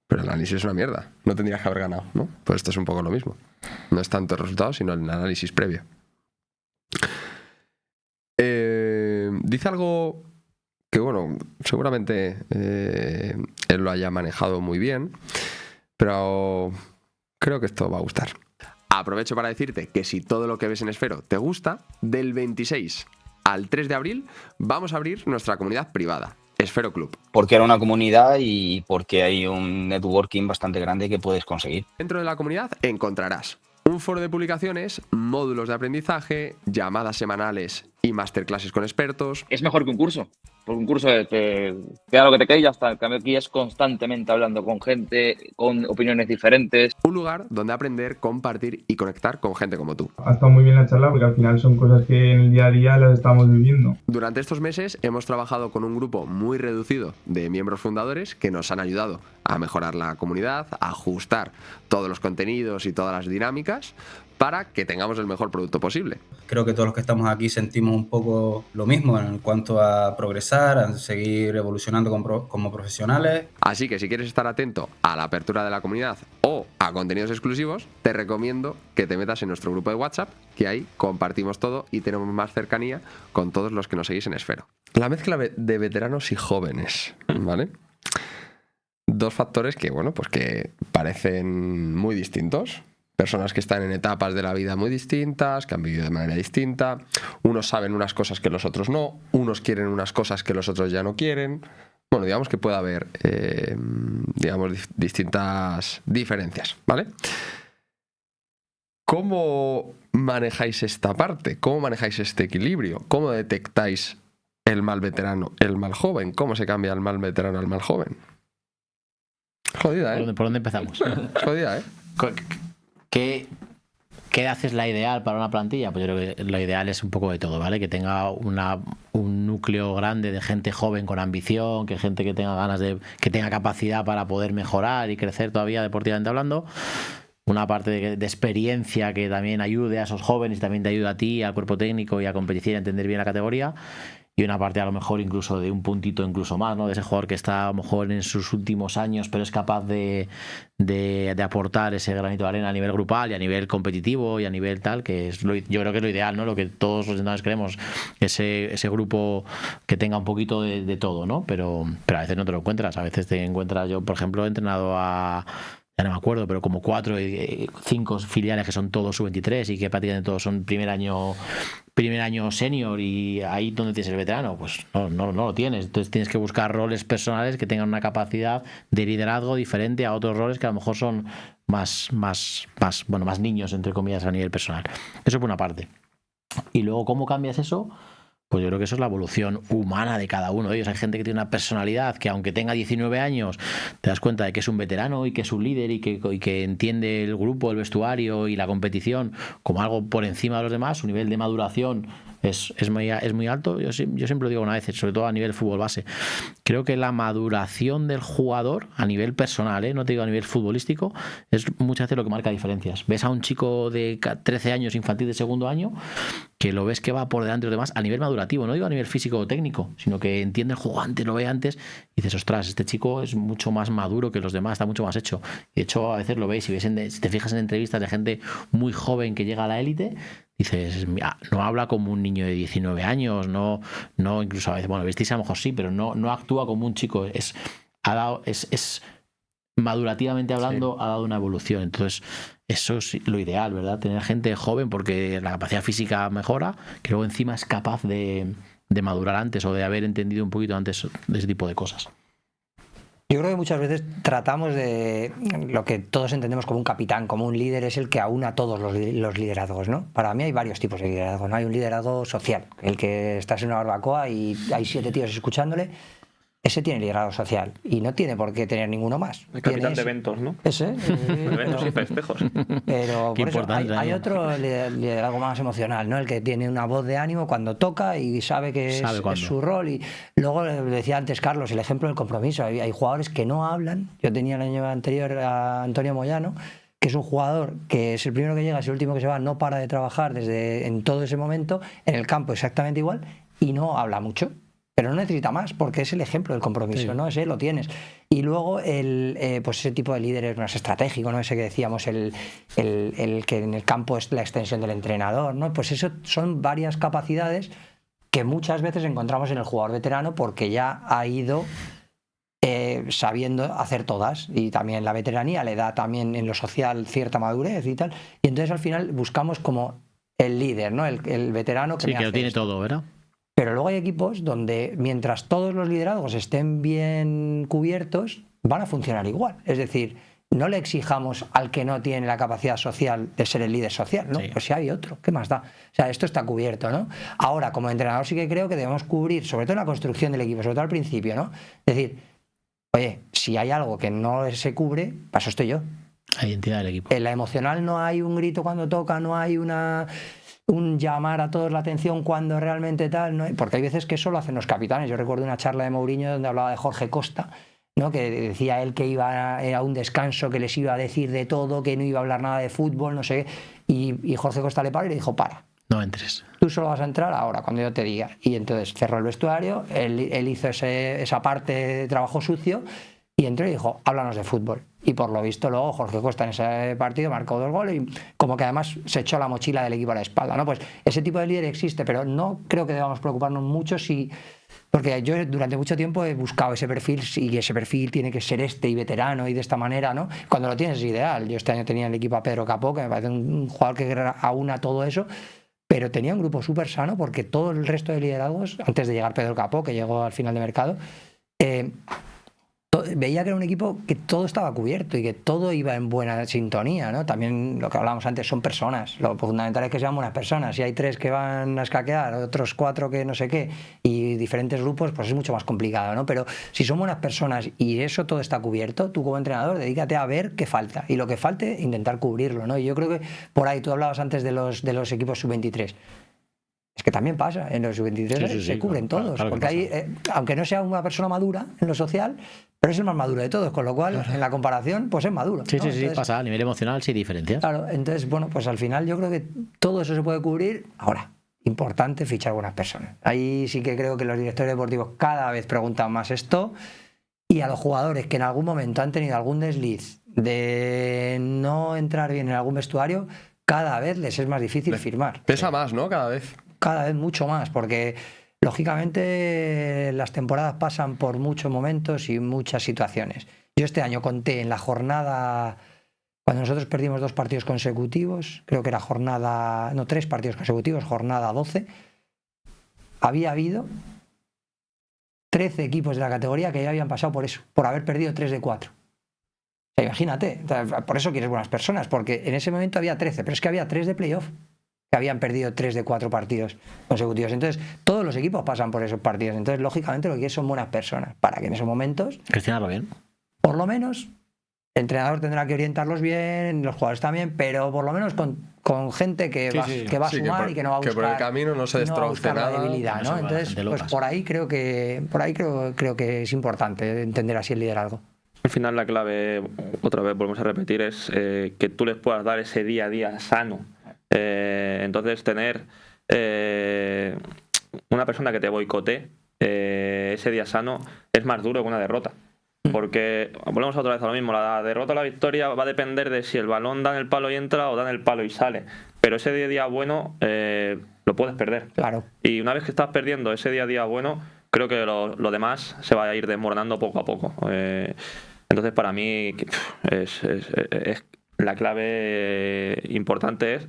Speaker 3: pero el análisis es una mierda. No tendrías que haber ganado, ¿no? Pues esto es un poco lo mismo. No es tanto el resultado, sino el análisis previo. Dice algo que, bueno, seguramente él lo haya manejado muy bien, pero creo que esto va a gustar. Aprovecho para decirte que si todo lo que ves en Esfero te gusta, del 26 al 3 de abril vamos a abrir nuestra comunidad privada, Esfero Club.
Speaker 5: Porque era una comunidad y porque hay un networking bastante grande que puedes conseguir.
Speaker 3: Dentro de la comunidad encontrarás un foro de publicaciones, módulos de aprendizaje, llamadas semanales y masterclasses con expertos.
Speaker 6: Es mejor que un curso, porque un curso te da lo que te quede y ya está. En cambio aquí es constantemente hablando con gente, con opiniones diferentes.
Speaker 3: Un lugar donde aprender, compartir y conectar con gente como tú.
Speaker 7: Ha estado muy bien la charla porque al final son cosas que en el día a día las estamos viviendo.
Speaker 3: Durante estos meses hemos trabajado con un grupo muy reducido de miembros fundadores que nos han ayudado a mejorar la comunidad, a ajustar todos los contenidos y todas las dinámicas para que tengamos el mejor producto posible.
Speaker 8: Creo que todos los que estamos aquí sentimos un poco lo mismo en cuanto a progresar, a seguir evolucionando como profesionales.
Speaker 3: Así que si quieres estar atento a la apertura de la comunidad o a contenidos exclusivos, te recomiendo que te metas en nuestro grupo de WhatsApp, que ahí compartimos todo y tenemos más cercanía con todos los que nos seguís en Esfero. La mezcla de veteranos y jóvenes, ¿vale? Dos factores que, bueno, pues que parecen muy distintos, personas que están en etapas de la vida muy distintas, que han vivido de manera distinta. Unos saben unas cosas que los otros no, unos quieren unas cosas que los otros ya no quieren. Bueno, digamos que puede haber distintas diferencias, ¿vale? ¿Cómo manejáis esta parte? ¿Cómo manejáis este equilibrio? ¿Cómo detectáis el mal veterano, el mal joven? ¿Cómo se cambia el mal veterano al mal joven? Jodida, ¿eh?
Speaker 1: ¿Por dónde empezamos?
Speaker 3: Jodida, ¿eh?
Speaker 1: ¿Qué edad es la ideal para una plantilla? Pues yo creo que lo ideal es un poco de todo, ¿vale? Que tenga un núcleo grande de gente joven con ambición, que gente que tenga ganas que tenga capacidad para poder mejorar y crecer todavía deportivamente hablando. Una parte de experiencia que también ayude a esos jóvenes, también te ayuda a ti, al cuerpo técnico y a competir y a entender bien la categoría. Y una parte a lo mejor incluso de un puntito incluso más, ¿no? De ese jugador que está a lo mejor en sus últimos años, pero es capaz de aportar ese granito de arena a nivel grupal y a nivel competitivo y a nivel tal, que es yo creo que es lo ideal, ¿no? Lo que todos los entrenadores queremos, ese grupo que tenga un poquito de todo, ¿no? Pero a veces no te lo encuentras, a veces te encuentras, yo por ejemplo he entrenado ya no me acuerdo, pero como 4 y 5 filiales que son todos sub-23 y que prácticamente todos son primer año senior, y ahí donde tienes el veterano, pues no lo tienes. Entonces tienes que buscar roles personales que tengan una capacidad de liderazgo diferente a otros roles que a lo mejor son más niños, entre comillas, a nivel personal. Eso por una parte. Y luego, ¿cómo cambias eso? Pues yo creo que eso es la evolución humana de cada uno de ellos. Hay gente que tiene una personalidad que, aunque tenga 19 años, te das cuenta de que es un veterano y que es un líder y que entiende el grupo, el vestuario y la competición como algo por encima de los demás. Su nivel de maduración es muy alto. Yo siempre lo digo una vez, sobre todo a nivel fútbol base. Creo que la maduración del jugador a nivel personal, no te digo a nivel futbolístico, es muchas veces lo que marca diferencias. Ves a un chico de 13 años, infantil de segundo año, que lo ves que va por delante de los demás a nivel madurativo, no digo a nivel físico o técnico, sino que entiende el juego antes, lo ve antes y dices, ostras, este chico es mucho más maduro que los demás, está mucho más hecho. De hecho, a veces lo veis, si te fijas en entrevistas de gente muy joven que llega a la élite, dices, mira, no habla como un niño de 19 años, no incluso a veces, bueno, vestirse a lo mejor sí, pero no actúa como un chico, es madurativamente hablando, sí, ha dado una evolución. Entonces, eso es lo ideal, ¿verdad? Tener gente joven, porque la capacidad física mejora, que luego encima es capaz de madurar antes o de haber entendido un poquito antes de ese tipo de cosas.
Speaker 4: Yo creo que muchas veces tratamos de lo que todos entendemos como un capitán, como un líder, es el que aúna todos los liderazgos, ¿no? Para mí hay varios tipos de liderazgo, ¿no? Hay un liderazgo social, el que estás en una barbacoa y hay 7 tíos escuchándole. Ese tiene liderazgo social y no tiene por qué tener ninguno más.
Speaker 2: El capitán de eventos, ¿no?
Speaker 4: Ese.
Speaker 2: Eventos y festejos.
Speaker 4: Pero por eso hay otro liderazgo más emocional, ¿no? El que tiene una voz de ánimo cuando toca y sabe que es su rol. Y luego, decía antes Carlos, el ejemplo del compromiso. Hay jugadores que no hablan. Yo tenía el año anterior a Antonio Moyano, que es un jugador que es el primero que llega, es el último que se va, no para de trabajar en todo ese momento, en el campo exactamente igual, y no habla mucho. Pero no necesita más, porque es el ejemplo del compromiso, sí, ¿no? Ese lo tienes. Y luego pues ese tipo de líderes más estratégico, ¿no? Ese que decíamos, el que en el campo es la extensión del entrenador, ¿no? Pues eso son varias capacidades que muchas veces encontramos en el jugador veterano, porque ya ha ido sabiendo hacer todas, y también la veteranía le da también en lo social cierta madurez y tal. Y entonces al final buscamos como el líder, ¿no? El veterano que
Speaker 1: sí, que lo tiene todo, ¿verdad?
Speaker 4: Pero luego hay equipos donde, mientras todos los liderazgos estén bien cubiertos, van a funcionar igual. Es decir, no le exijamos al que no tiene la capacidad social de ser el líder social, ¿no? Sí. Pues si hay otro, ¿qué más da? O sea, esto está cubierto, ¿no? Ahora, como entrenador sí que creo que debemos cubrir, sobre todo en la construcción del equipo, sobre todo al principio, ¿no? Es decir, oye, si hay algo que no se cubre, para eso estoy yo.
Speaker 1: La identidad del equipo.
Speaker 4: En la emocional no hay un grito cuando toca, no hay un llamar a todos la atención cuando realmente tal, ¿no? Porque hay veces que eso lo hacen los capitanes. Yo recuerdo una charla de Mourinho donde hablaba de Jorge Costa, ¿no? Que decía él que iba a un descanso, que les iba a decir de todo, que no iba a hablar nada de fútbol, no sé qué, y Jorge Costa le paró y le dijo, para.
Speaker 1: No entres.
Speaker 4: Tú solo vas a entrar ahora, cuando yo te diga. Y entonces cerró el vestuario, él hizo esa parte de trabajo sucio, Y entró y dijo, háblanos de fútbol. Y por lo visto luego Jorge Costa en ese partido marcó 2 goles y como que además se echó la mochila del equipo a la espalda, ¿no? Pues ese tipo de líder existe, pero no creo que debamos preocuparnos mucho porque yo durante mucho tiempo he buscado ese perfil y ese perfil tiene que ser y veterano y de esta manera, ¿no? Cuando lo tienes es ideal. Yo este año tenía en el equipo a Pedro Capó, que me parece un jugador que aúna todo eso, pero tenía un grupo súper sano porque todo el resto de liderazgos, antes de llegar Pedro Capó, que llegó al final de mercado, veía que era un equipo que todo estaba cubierto y que todo iba en buena sintonía, ¿no? También lo que hablábamos antes son personas. Lo fundamental es que sean buenas personas. Si hay 3 que van a escaquear, otros 4 que no sé qué, y diferentes grupos, pues es mucho más complicado, ¿no? Pero si son buenas personas y eso todo está cubierto, tú como entrenador dedícate a ver qué falta. Y lo que falte, intentar cubrirlo, ¿no? Y yo creo que por ahí tú hablabas antes de los equipos sub-23. Es que también pasa, en los sub-23 se cubren todos, claro porque hay, aunque no sea una persona madura en lo social, pero es el más maduro de todos, con lo cual en la comparación pues es maduro.
Speaker 1: Sí,
Speaker 4: ¿no?
Speaker 1: sí,
Speaker 4: Entonces,
Speaker 1: pasa, a nivel emocional sí diferencias.
Speaker 4: Claro, entonces bueno, pues al final yo creo que todo eso se puede cubrir. Ahora, importante fichar buenas personas. Ahí sí que creo que los directores deportivos cada vez preguntan más esto, y a los jugadores que en algún momento han tenido algún desliz de no entrar bien en algún vestuario, cada vez les es más difícil firmar.
Speaker 3: Pesa más, ¿no? Cada vez
Speaker 4: mucho más, porque lógicamente las temporadas pasan por muchos momentos y muchas situaciones. Yo este año conté en la jornada, cuando nosotros perdimos 2 partidos consecutivos, creo que era 3 partidos consecutivos, jornada 12, había habido 13 equipos de la categoría que ya habían pasado por eso, por haber perdido 3 de 4. O sea, imagínate, por eso quieres buenas personas, porque en ese momento había 13, pero es que había 3 de playoff que habían perdido 3 de 4 partidos consecutivos. Entonces, todos los equipos pasan por esos partidos. Entonces, lógicamente, lo que quieres son buenas personas para que en esos momentos,
Speaker 1: gestionarlo bien.
Speaker 4: Por lo menos, el entrenador tendrá que orientarlos bien, los jugadores también, pero por lo menos con gente que va a sumar y que no va a buscar.
Speaker 3: Que por el camino no se destroce nada.
Speaker 4: La debilidad, ¿no? Entonces, pues por ahí creo que es importante entender así el liderazgo.
Speaker 2: Al final la clave, otra vez volvemos a repetir, es que tú les puedas dar ese día a día sano. Entonces tener una persona que te boicotee ese día sano es más duro que una derrota, porque volvemos otra vez a lo mismo, la derrota o la victoria va a depender de si el balón da en el palo y entra o da en el palo y sale, pero ese día a día bueno lo puedes perder,
Speaker 4: claro.
Speaker 2: Y una vez que estás perdiendo ese día a día bueno, creo que lo demás se va a ir desmoronando poco a poco. Entonces para mí es la clave importante es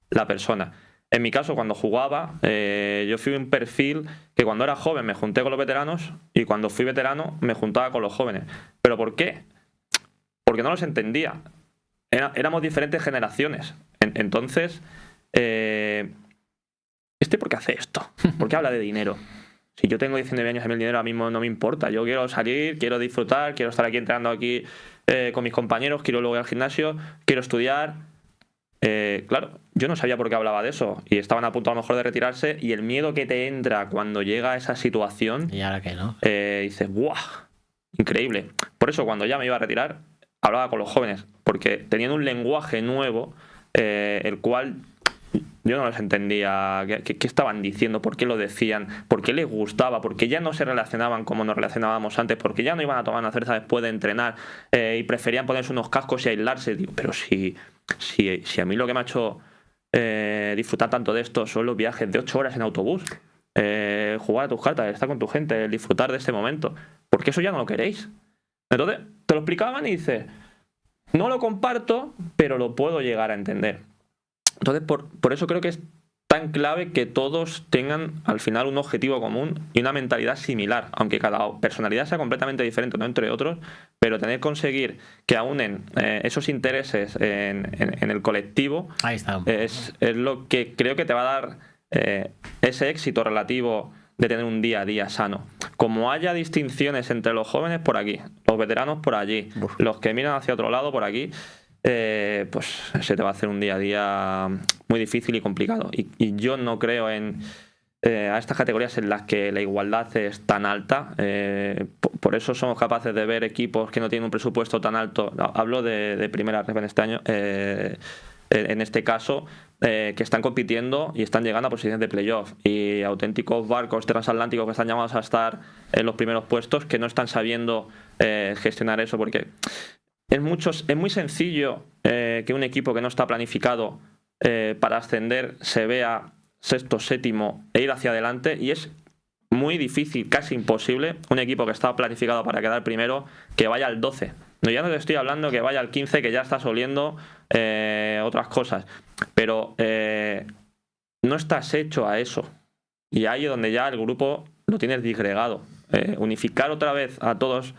Speaker 2: la persona. En mi caso, cuando jugaba, yo fui un perfil que cuando era joven me junté con los veteranos y cuando fui veterano me juntaba con los jóvenes. ¿Pero por qué? Porque no los entendía. Éramos diferentes generaciones. Entonces, ¿por qué hace esto? ¿Por qué habla de dinero? Si yo tengo 19 años, a mí el dinero ahora mismo no me importa. Yo quiero salir, quiero disfrutar, quiero estar aquí entrenando aquí con mis compañeros, quiero luego ir al gimnasio, quiero estudiar. Claro, yo no sabía por qué hablaba de eso y estaban a punto a lo mejor de retirarse y el miedo que te entra cuando llega a esa situación
Speaker 1: y ahora que no
Speaker 2: dices, ¡buah! Increíble. Por eso cuando ya me iba a retirar hablaba con los jóvenes porque tenían un lenguaje nuevo el cual yo no los entendía qué estaban diciendo, por qué lo decían, por qué les gustaba, porque ya no se relacionaban como nos relacionábamos antes, porque ya no iban a tomar una cerveza después de entrenar y preferían ponerse unos cascos y aislarse. Digo, pero si a mí lo que me ha hecho disfrutar tanto de esto son los viajes de 8 horas en autobús, jugar a tus cartas, estar con tu gente, disfrutar de este momento, porque eso ya no lo queréis. Entonces te lo explicaban y dices, no lo comparto, pero lo puedo llegar a entender. Entonces por eso creo que es tan clave que todos tengan al final un objetivo común y una mentalidad similar, aunque cada personalidad sea completamente diferente, no entre otros, pero tener que conseguir que aúnen esos intereses en el colectivo.
Speaker 1: Ahí está.
Speaker 2: Es lo que creo que te va a dar ese éxito relativo de tener un día a día sano. Como haya distinciones entre los jóvenes por aquí, los veteranos por allí, los que miran hacia otro lado por aquí, pues se te va a hacer un día a día muy difícil y complicado. Y yo no creo a estas categorías en las que la igualdad es tan alta. Por eso somos capaces de ver equipos que no tienen un presupuesto tan alto. Hablo de primera ref en este año. en este caso, que están compitiendo y están llegando a posiciones de playoff, y auténticos barcos transatlánticos que están llamados a estar en los primeros puestos, que no están sabiendo gestionar eso, porque es muy sencillo que un equipo que no está planificado para ascender se vea sexto, séptimo e ir hacia adelante, y es muy difícil, casi imposible, un equipo que está planificado para quedar primero que vaya al 12. No, ya no te estoy hablando que vaya al 15, que ya estás oliendo otras cosas, pero no estás hecho a eso, y ahí es donde ya el grupo lo tienes disgregado. Unificar otra vez a todos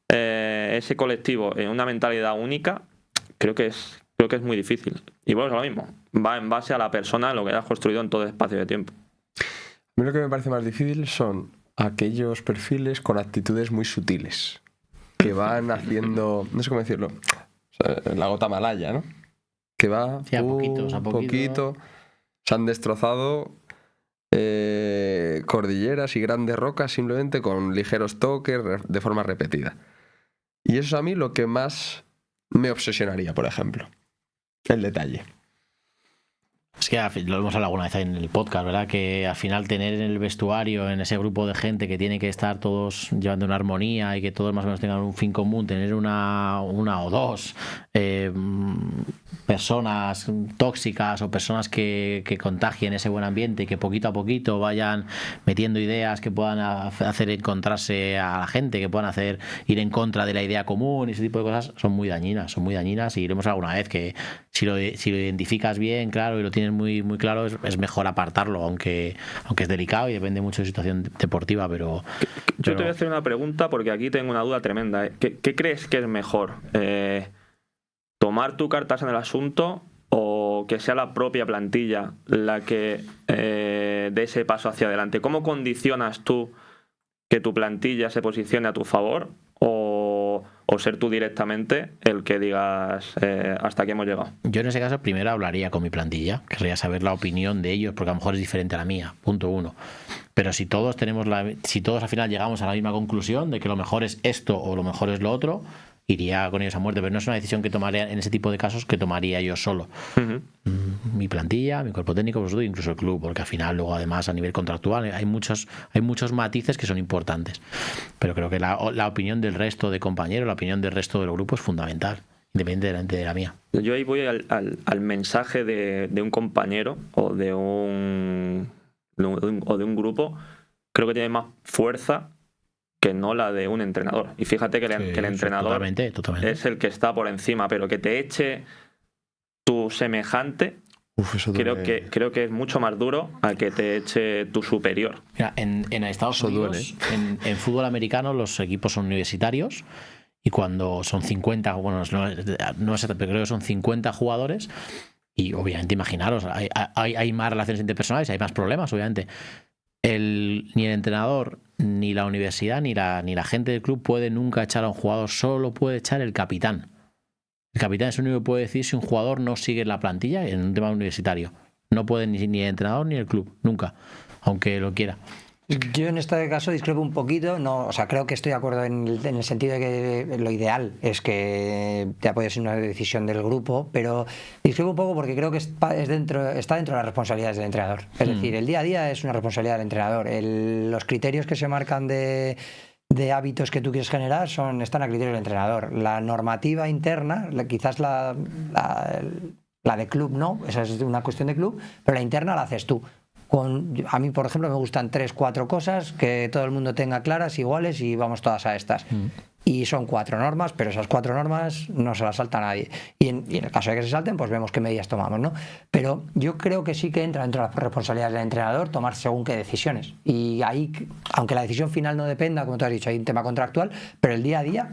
Speaker 2: ese colectivo en una mentalidad única, creo que es muy difícil. Y bueno, es lo mismo, va en base a la persona, lo que hayas construido en todo el espacio de tiempo.
Speaker 3: A mí lo que me parece más difícil son aquellos perfiles con actitudes muy sutiles, que van haciendo, no sé cómo decirlo, o sea, la gota malaya, ¿no? Que va
Speaker 1: sí, a poquito.
Speaker 3: Se han destrozado cordilleras y grandes rocas simplemente con ligeros toques de forma repetida. Y eso es a mí lo que más me obsesionaría, por ejemplo. El detalle.
Speaker 1: Es que lo hemos hablado alguna vez en el podcast, ¿verdad? Que al final tener en el vestuario, en ese grupo de gente que tiene que estar todos llevando una armonía y que todos más o menos tengan un fin común, tener una o dos personas tóxicas o personas que contagien ese buen ambiente y que poquito a poquito vayan metiendo ideas que puedan hacer encontrarse a la gente, que puedan hacer ir en contra de la idea común y ese tipo de cosas, son muy dañinas, y iremos alguna vez que si lo identificas bien, claro, y lo tienes muy, muy claro, es mejor apartarlo, aunque es delicado y depende mucho de situación deportiva, pero...
Speaker 2: Yo te voy a hacer una pregunta porque aquí tengo una duda tremenda. ¿Qué crees que es mejor? ¿Tomar tú cartas en el asunto o que sea la propia plantilla la que dé ese paso hacia adelante? ¿Cómo condicionas tú que tu plantilla se posicione a tu favor o ser tú directamente el que digas hasta aquí hemos llegado?
Speaker 1: Yo en ese caso primero hablaría con mi plantilla, querría saber la opinión de ellos, porque a lo mejor es diferente a la mía, punto uno. Pero si todos al final llegamos a la misma conclusión de que lo mejor es esto o lo mejor es lo otro, iría con ellos a muerte, pero no es una decisión que tomaría en ese tipo de casos que tomaría yo solo. Uh-huh. Mi plantilla, mi cuerpo técnico, pues, incluso el club, porque al final luego además a nivel contractual hay muchos matices que son importantes, pero creo que la opinión del resto de compañeros, la opinión del resto del grupo es fundamental, independientemente de la mía.
Speaker 2: Yo ahí voy al mensaje de un compañero o de un grupo, creo que tiene más fuerza que no la de un entrenador. Y fíjate que el entrenador
Speaker 1: totalmente.
Speaker 2: es el que está por encima, pero que te eche tu semejante, creo que es mucho más duro a que te eche tu superior.
Speaker 1: Mira, en Estados Unidos, en fútbol americano, los equipos son universitarios y cuando son 50, bueno, no sé, pero creo que son 50 jugadores y obviamente imaginaros, hay más relaciones interpersonales, hay más problemas, obviamente. Ni el entrenador, ni la universidad, ni la gente del club puede nunca echar a un jugador, solo puede echar el capitán. El capitán es el único que puede decir si un jugador no sigue la plantilla en un tema universitario. No puede ni el entrenador ni el club, nunca, aunque lo quiera.
Speaker 4: Yo en este caso discrepo un poquito, creo que estoy de acuerdo en el sentido de que lo ideal es que te apoyes en una decisión del grupo, pero discrepo un poco porque creo que está dentro de las responsabilidades del entrenador. Es decir, el día a día es una responsabilidad del entrenador. Los criterios que se marcan de hábitos que tú quieres generar están a criterio del entrenador. La normativa interna, quizás la de club no, esa es una cuestión de club, pero la interna la haces tú. A mí, por ejemplo, me gustan 3-4 cosas que todo el mundo tenga claras, iguales, y vamos todas a estas. Y son 4 normas, pero esas 4 normas no se las salta nadie. Y en el caso de que se salten, pues vemos qué medidas tomamos, ¿no? Pero yo creo que sí que entra dentro de las responsabilidades del entrenador tomar según qué decisiones. Y ahí, aunque la decisión final no dependa, como tú has dicho, hay un tema contractual, pero el día a día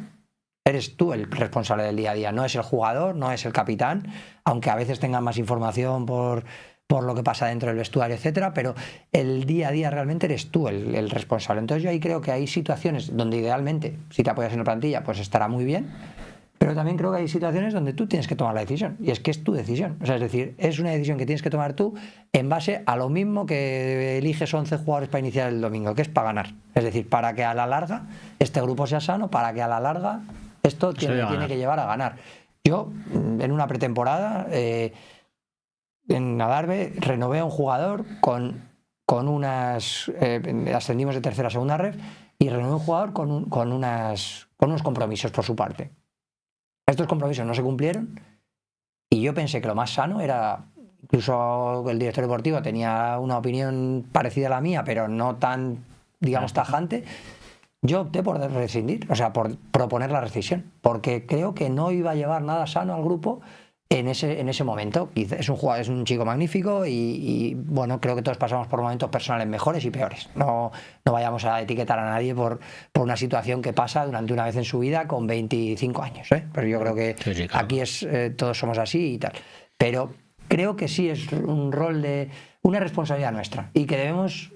Speaker 4: eres tú el responsable del día a día. No es el jugador, no es el capitán, aunque a veces tengan más información por lo que pasa dentro del vestuario, etcétera, pero el día a día realmente eres tú el responsable. Entonces yo ahí creo que hay situaciones donde idealmente, si te apoyas en la plantilla, pues estará muy bien, pero también creo que hay situaciones donde tú tienes que tomar la decisión, y es que es tu decisión. O sea, es decir, es una decisión que tienes que tomar tú en base a lo mismo que eliges 11 jugadores para iniciar el domingo, que es para ganar. Es decir, para que a la larga este grupo sea sano, para que a la larga esto tiene que llevar a ganar. Yo, en una pretemporada, en Adarve renové a un jugador con unas... ascendimos de tercera a segunda ref y renové a un jugador con unos compromisos por su parte. Estos compromisos no se cumplieron y yo pensé que lo más sano era... Incluso el director deportivo tenía una opinión parecida a la mía, pero no tan, digamos, tajante. Yo opté por rescindir, o sea, por proponer la rescisión, porque creo que no iba a llevar nada sano al grupo en ese momento. Es un jugador, es un chico magnífico y bueno, creo que todos pasamos por momentos personales mejores y peores. No vayamos a etiquetar a nadie por una situación que pasa durante una vez en su vida con 25 años, ¿eh? Pero yo creo que
Speaker 1: sí, claro.
Speaker 4: aquí todos somos así y tal. Pero creo que sí es un rol una responsabilidad nuestra y que debemos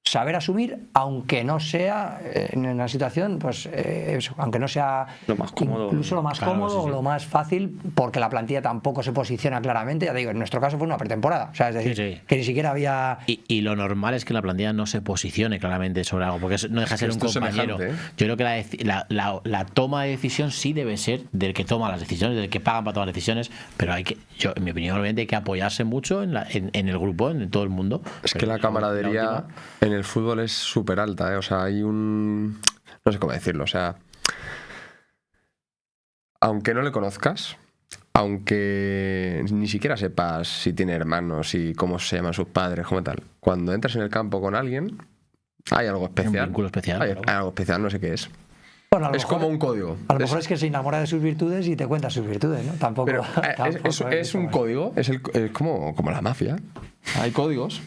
Speaker 4: saber asumir, aunque no sea en una situación, pues eso, aunque no sea
Speaker 2: lo más cómodo,
Speaker 4: incluso lo más cómodo o lo más fácil, porque la plantilla tampoco se posiciona claramente. Ya digo, en nuestro caso fue una pretemporada, o sea, es decir, que ni siquiera había...
Speaker 1: Y lo normal es que la plantilla no se posicione claramente sobre algo, porque no deja de ser un compañero. Yo creo que la toma de decisión sí debe ser del que toma las decisiones, del que pagan para tomar decisiones, pero en mi opinión, obviamente hay que apoyarse mucho en el grupo, en todo el mundo.
Speaker 3: Es que la camaradería en el fútbol es súper alta, ¿eh? O sea, hay no sé cómo decirlo, o sea, aunque no le conozcas, aunque ni siquiera sepas si tiene hermanos y cómo se llaman sus padres, como tal, cuando entras en el campo con alguien, hay algo especial.
Speaker 1: Un vínculo especial.
Speaker 3: Hay algo especial, no sé qué es.
Speaker 4: Bueno,
Speaker 3: es como un código.
Speaker 4: A lo mejor es que se enamora de sus virtudes y te cuenta sus virtudes, ¿no? Tampoco.
Speaker 3: Pero es un código, es como la mafia. Hay códigos.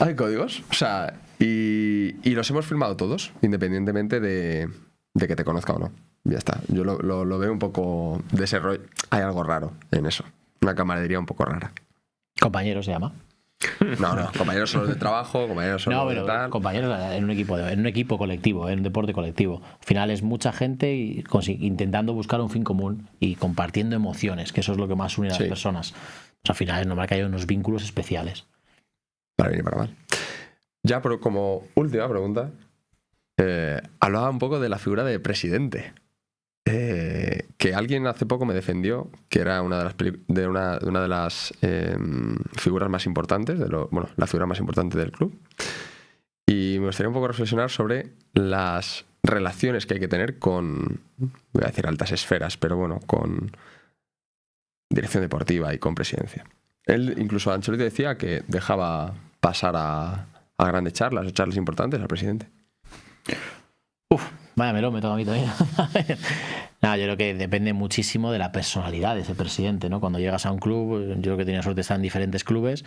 Speaker 3: Hay códigos. O sea, y los hemos firmado todos, independientemente de que te conozca o no. Ya está. Yo lo veo un poco de ese rollo. Hay algo raro en eso. Una camaradería un poco rara.
Speaker 1: Compañero se llama.
Speaker 3: No, compañeros son los de trabajo, compañeros son los de tal.
Speaker 1: Compañeros en un equipo colectivo, en un deporte colectivo. Al final es mucha gente intentando buscar un fin común y compartiendo emociones, que eso es lo que más une a las personas. Pues al final es normal que haya unos vínculos especiales.
Speaker 3: Para bien y para mal. Ya, pero como última pregunta, hablaba un poco de la figura de presidente. Que alguien hace poco me defendió que era una de las figuras más importantes, la figura más importante del club. Y me gustaría un poco reflexionar sobre las relaciones que hay que tener con, voy a decir altas esferas, pero bueno, con dirección deportiva y con presidencia. Él, incluso Ancelotti decía que dejaba pasar a grandes charlas o charlas importantes al presidente.
Speaker 1: Vaya melón, me toca a mí también. Nada, yo creo que depende muchísimo de la personalidad de ese presidente, ¿no? Cuando llegas a un club, yo creo que tenía suerte de estar en diferentes clubes,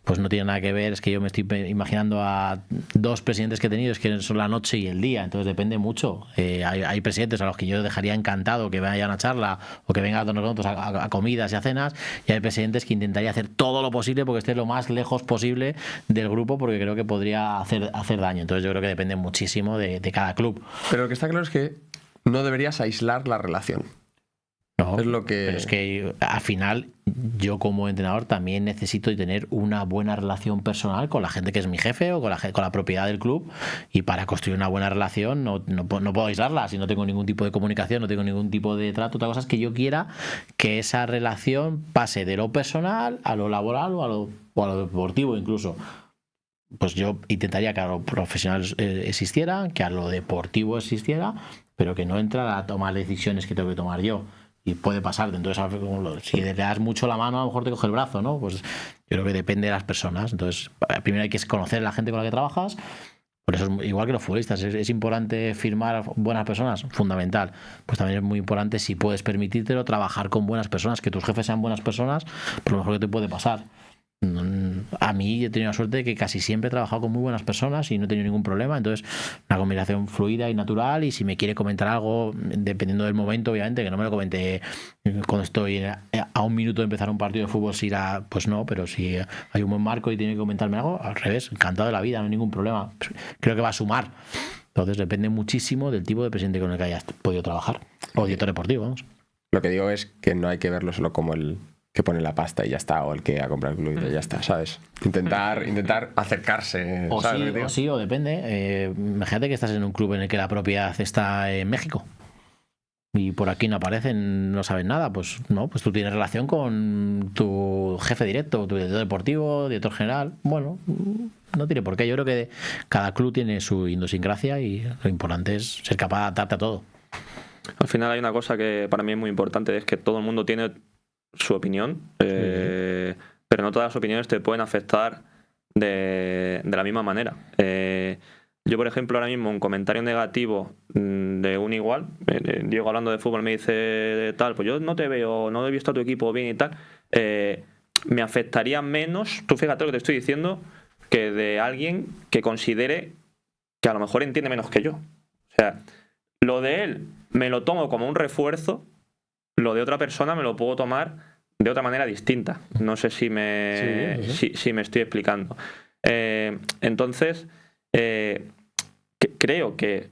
Speaker 1: pues no tiene nada que ver, es que yo me estoy imaginando a dos presidentes que he tenido, es que son la noche y el día, entonces depende mucho. Hay presidentes a los que yo dejaría encantado que vayan a charla o que vengan a nosotros a comidas y a cenas, y hay presidentes que intentaría hacer todo lo posible porque esté lo más lejos posible del grupo, porque creo que podría hacer daño. Entonces yo creo que depende muchísimo de cada club.
Speaker 3: Pero lo que está claro es que no deberías aislar la relación.
Speaker 1: No,
Speaker 3: es lo que...
Speaker 1: Pero es que al final yo como entrenador también necesito tener una buena relación personal con la gente que es mi jefe o con la propiedad del club, y para construir una buena relación no puedo aislarla si no tengo ningún tipo de comunicación, no tengo ningún tipo de trato. Otra cosa es que yo quiera que esa relación pase de lo personal a lo laboral o a lo deportivo incluso. Pues yo intentaría que a lo profesional existiera, que a lo deportivo existiera, pero que no entrara a tomar decisiones que tengo que tomar yo. Y puede pasarte. Entonces, si le das mucho la mano, a lo mejor te coge el brazo, ¿no? Pues yo creo que depende de las personas. Entonces, primero hay que conocer a la gente con la que trabajas. Por eso, igual que los futbolistas, es importante firmar buenas personas, fundamental. Pues también es muy importante, si puedes permitírtelo, trabajar con buenas personas, que tus jefes sean buenas personas, por lo mejor que te puede pasar. A mí he tenido la suerte de que casi siempre he trabajado con muy buenas personas y no he tenido ningún problema, entonces una combinación fluida y natural. Y si me quiere comentar algo, dependiendo del momento, obviamente, que no me lo comente cuando estoy a un minuto de empezar un partido de fútbol, si irá, pues no, pero si hay un buen marco y tiene que comentarme algo, al revés, encantado de la vida, no hay ningún problema. Creo que va a sumar. Entonces depende muchísimo del tipo de presidente con el que hayas podido trabajar, o director deportivo, vamos.
Speaker 3: Lo que digo es que no hay que verlo solo como el que pone la pasta y ya está, o el que ha comprado el club y ya está, ¿sabes? Intentar acercarse, ¿sabes?
Speaker 1: O depende. Imagínate que estás en un club en el que la propiedad está en México. y por aquí no aparecen, no saben nada, pues no, pues tú tienes relación con tu jefe directo, tu director deportivo, director general. Bueno, no tiene por qué. Yo creo que cada club tiene su idiosincrasia y lo importante es ser capaz de adaptarte a todo.
Speaker 2: Al final hay una cosa que para mí es muy importante, es que todo el mundo tiene su opinión, pero no todas las opiniones te pueden afectar de la misma manera. Yo, por ejemplo, ahora mismo un comentario negativo de un igual, Diego hablando de fútbol me dice tal, pues yo no te veo, no he visto a tu equipo bien y tal, me afectaría menos, tú fíjate lo que te estoy diciendo, que de alguien que considere que a lo mejor entiende menos que yo. O sea, lo de él me lo tomo como un refuerzo, lo de otra persona me lo puedo tomar de otra manera distinta. No sé si me estoy explicando. Entonces, creo que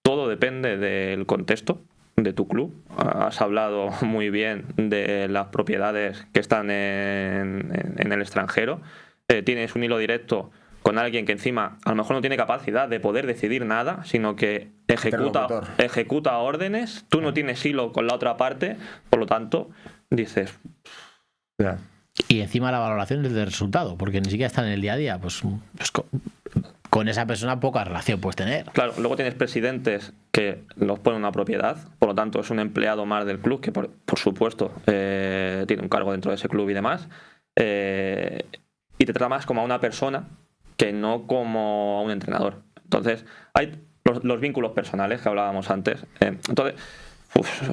Speaker 2: todo depende del contexto de tu club. Has hablado muy bien de las propiedades que están en el extranjero. Tienes un hilo directo con alguien que encima a lo mejor no tiene capacidad de poder decidir nada, sino que ejecuta órdenes. Tú no tienes hilo con la otra parte, por lo tanto, dices...
Speaker 1: Y encima la valoración es del resultado, porque ni siquiera están en el día a día, pues con esa persona poca relación puedes tener.
Speaker 2: Claro, luego tienes presidentes que los ponen una propiedad, por lo tanto es un empleado más del club que por supuesto tiene un cargo dentro de ese club y demás, y te trata más como a una persona que no como a un entrenador. Entonces hay los vínculos personales que hablábamos antes. Entonces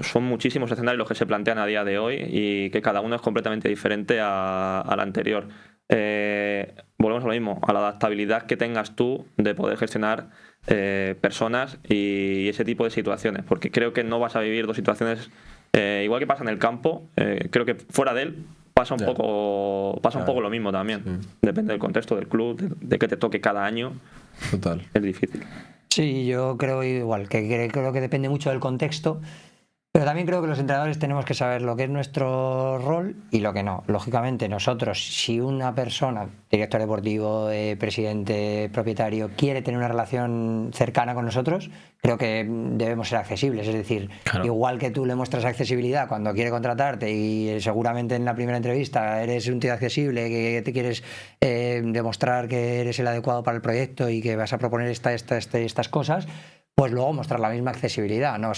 Speaker 2: son muchísimos escenarios los que se plantean a día de hoy y que cada uno es completamente diferente al anterior. Volvemos a lo mismo, a la adaptabilidad que tengas tú de poder gestionar personas y ese tipo de situaciones, porque creo que no vas a vivir dos situaciones igual que pasa en el campo. Creo que fuera de él pasa un poco lo mismo también. Depende del contexto del club, de que te toque cada año.
Speaker 3: Total.
Speaker 2: Es difícil.
Speaker 4: Sí, yo creo igual, que creo que depende mucho del contexto. Pero también creo que los entrenadores tenemos que saber lo que es nuestro rol y lo que no. Lógicamente, nosotros, si una persona, director deportivo, presidente, propietario, quiere tener una relación cercana con nosotros, creo que debemos ser accesibles. Es decir, claro, igual que tú le muestras accesibilidad cuando quiere contratarte y seguramente en la primera entrevista eres un tío accesible, que te quieres demostrar que eres el adecuado para el proyecto y que vas a proponer estas cosas, pues luego mostrar la misma accesibilidad, no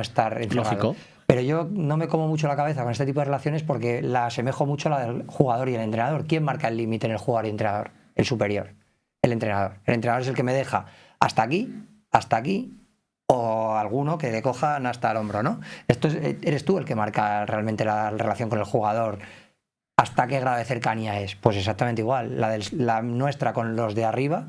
Speaker 4: estar enfocado. Lógico. Pero yo no me como mucho la cabeza con este tipo de relaciones porque la asemejo mucho a la del jugador y el entrenador. ¿Quién marca el límite en el jugador y el entrenador? El superior, el entrenador. El entrenador es el que me deja hasta aquí, o alguno que le cojan hasta el hombro, ¿no? Eres tú el que marca realmente la relación con el jugador. ¿Hasta qué grado de cercanía es? Pues exactamente igual. La nuestra con los de arriba,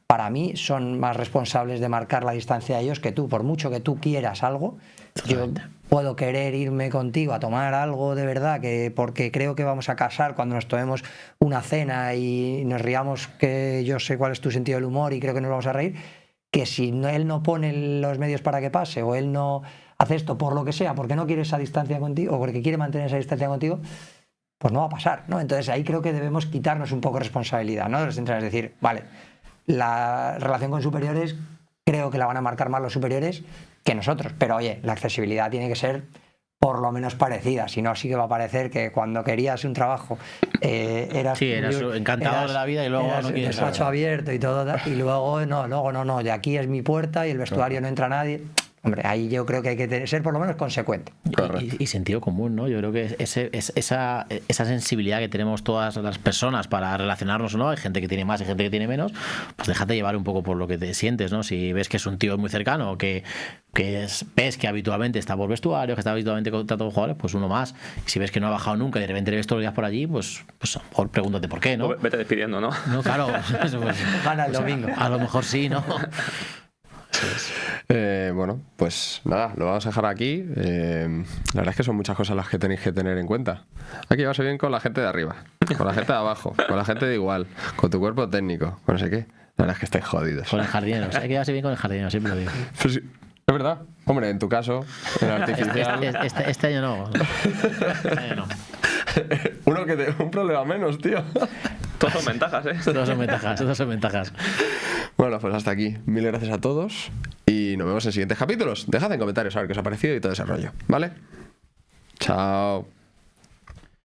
Speaker 4: para mí son más responsables de marcar la distancia de ellos que tú. Por mucho que tú quieras algo, yo puedo querer irme contigo a tomar algo de verdad, porque creo que vamos a casar cuando nos tomemos una cena y nos riamos, que yo sé cuál es tu sentido del humor y creo que nos vamos a reír, que si él no pone los medios para que pase, o él no hace esto por lo que sea, porque no quiere esa distancia contigo, o porque quiere mantener esa distancia contigo, pues no va a pasar, ¿no? Entonces ahí creo que debemos quitarnos un poco de responsabilidad, ¿no? De los entrenadores, decir, vale, la relación con superiores creo que la van a marcar más los superiores que nosotros, pero oye, la accesibilidad tiene que ser por lo menos parecida, si no sí que va a parecer que cuando querías un trabajo eras
Speaker 1: encantador de la vida y luego no quieres
Speaker 4: despacho abierto y todo, y luego no, de aquí es mi puerta y el vestuario no entra nadie. Hombre, ahí yo creo que hay que ser por lo menos consecuente.
Speaker 1: Y sentido común, ¿no? Yo creo que esa sensibilidad que tenemos todas las personas para relacionarnos o no, hay gente que tiene más y gente que tiene menos, pues déjate llevar un poco por lo que te sientes, ¿no? Si ves que es un tío muy cercano, ves que habitualmente está por vestuario, que está habitualmente con tantos jugadores, pues uno más. Y si ves que no ha bajado nunca y de repente le ves todos los días por allí, pues a lo mejor pregúntate por qué, ¿no?
Speaker 2: Pues vete despidiendo, ¿no?
Speaker 1: No, claro. Eso, pues,
Speaker 4: gana el domingo.
Speaker 1: A lo mejor sí, ¿no?
Speaker 3: Bueno, pues nada, lo vamos a dejar aquí. La verdad es que son muchas cosas las que tenéis que tener en cuenta. Hay que llevarse bien con la gente de arriba, con la gente de abajo, con la gente de igual, con tu cuerpo técnico, con no sé qué. La verdad es que estáis jodidos.
Speaker 1: Con el jardinero, hay que llevarse bien con el jardinero, siempre lo digo.
Speaker 3: Pues sí, es verdad. Hombre, en tu caso, en artificial.
Speaker 1: Este año no.
Speaker 3: Un problema menos, tío.
Speaker 2: Todos son ventajas, ¿eh?
Speaker 1: Todos son ventajas.
Speaker 3: Bueno, pues hasta aquí. Mil gracias a todos y nos vemos en siguientes capítulos. Dejad en comentarios a ver qué os ha parecido y todo ese rollo, ¿vale? Chao.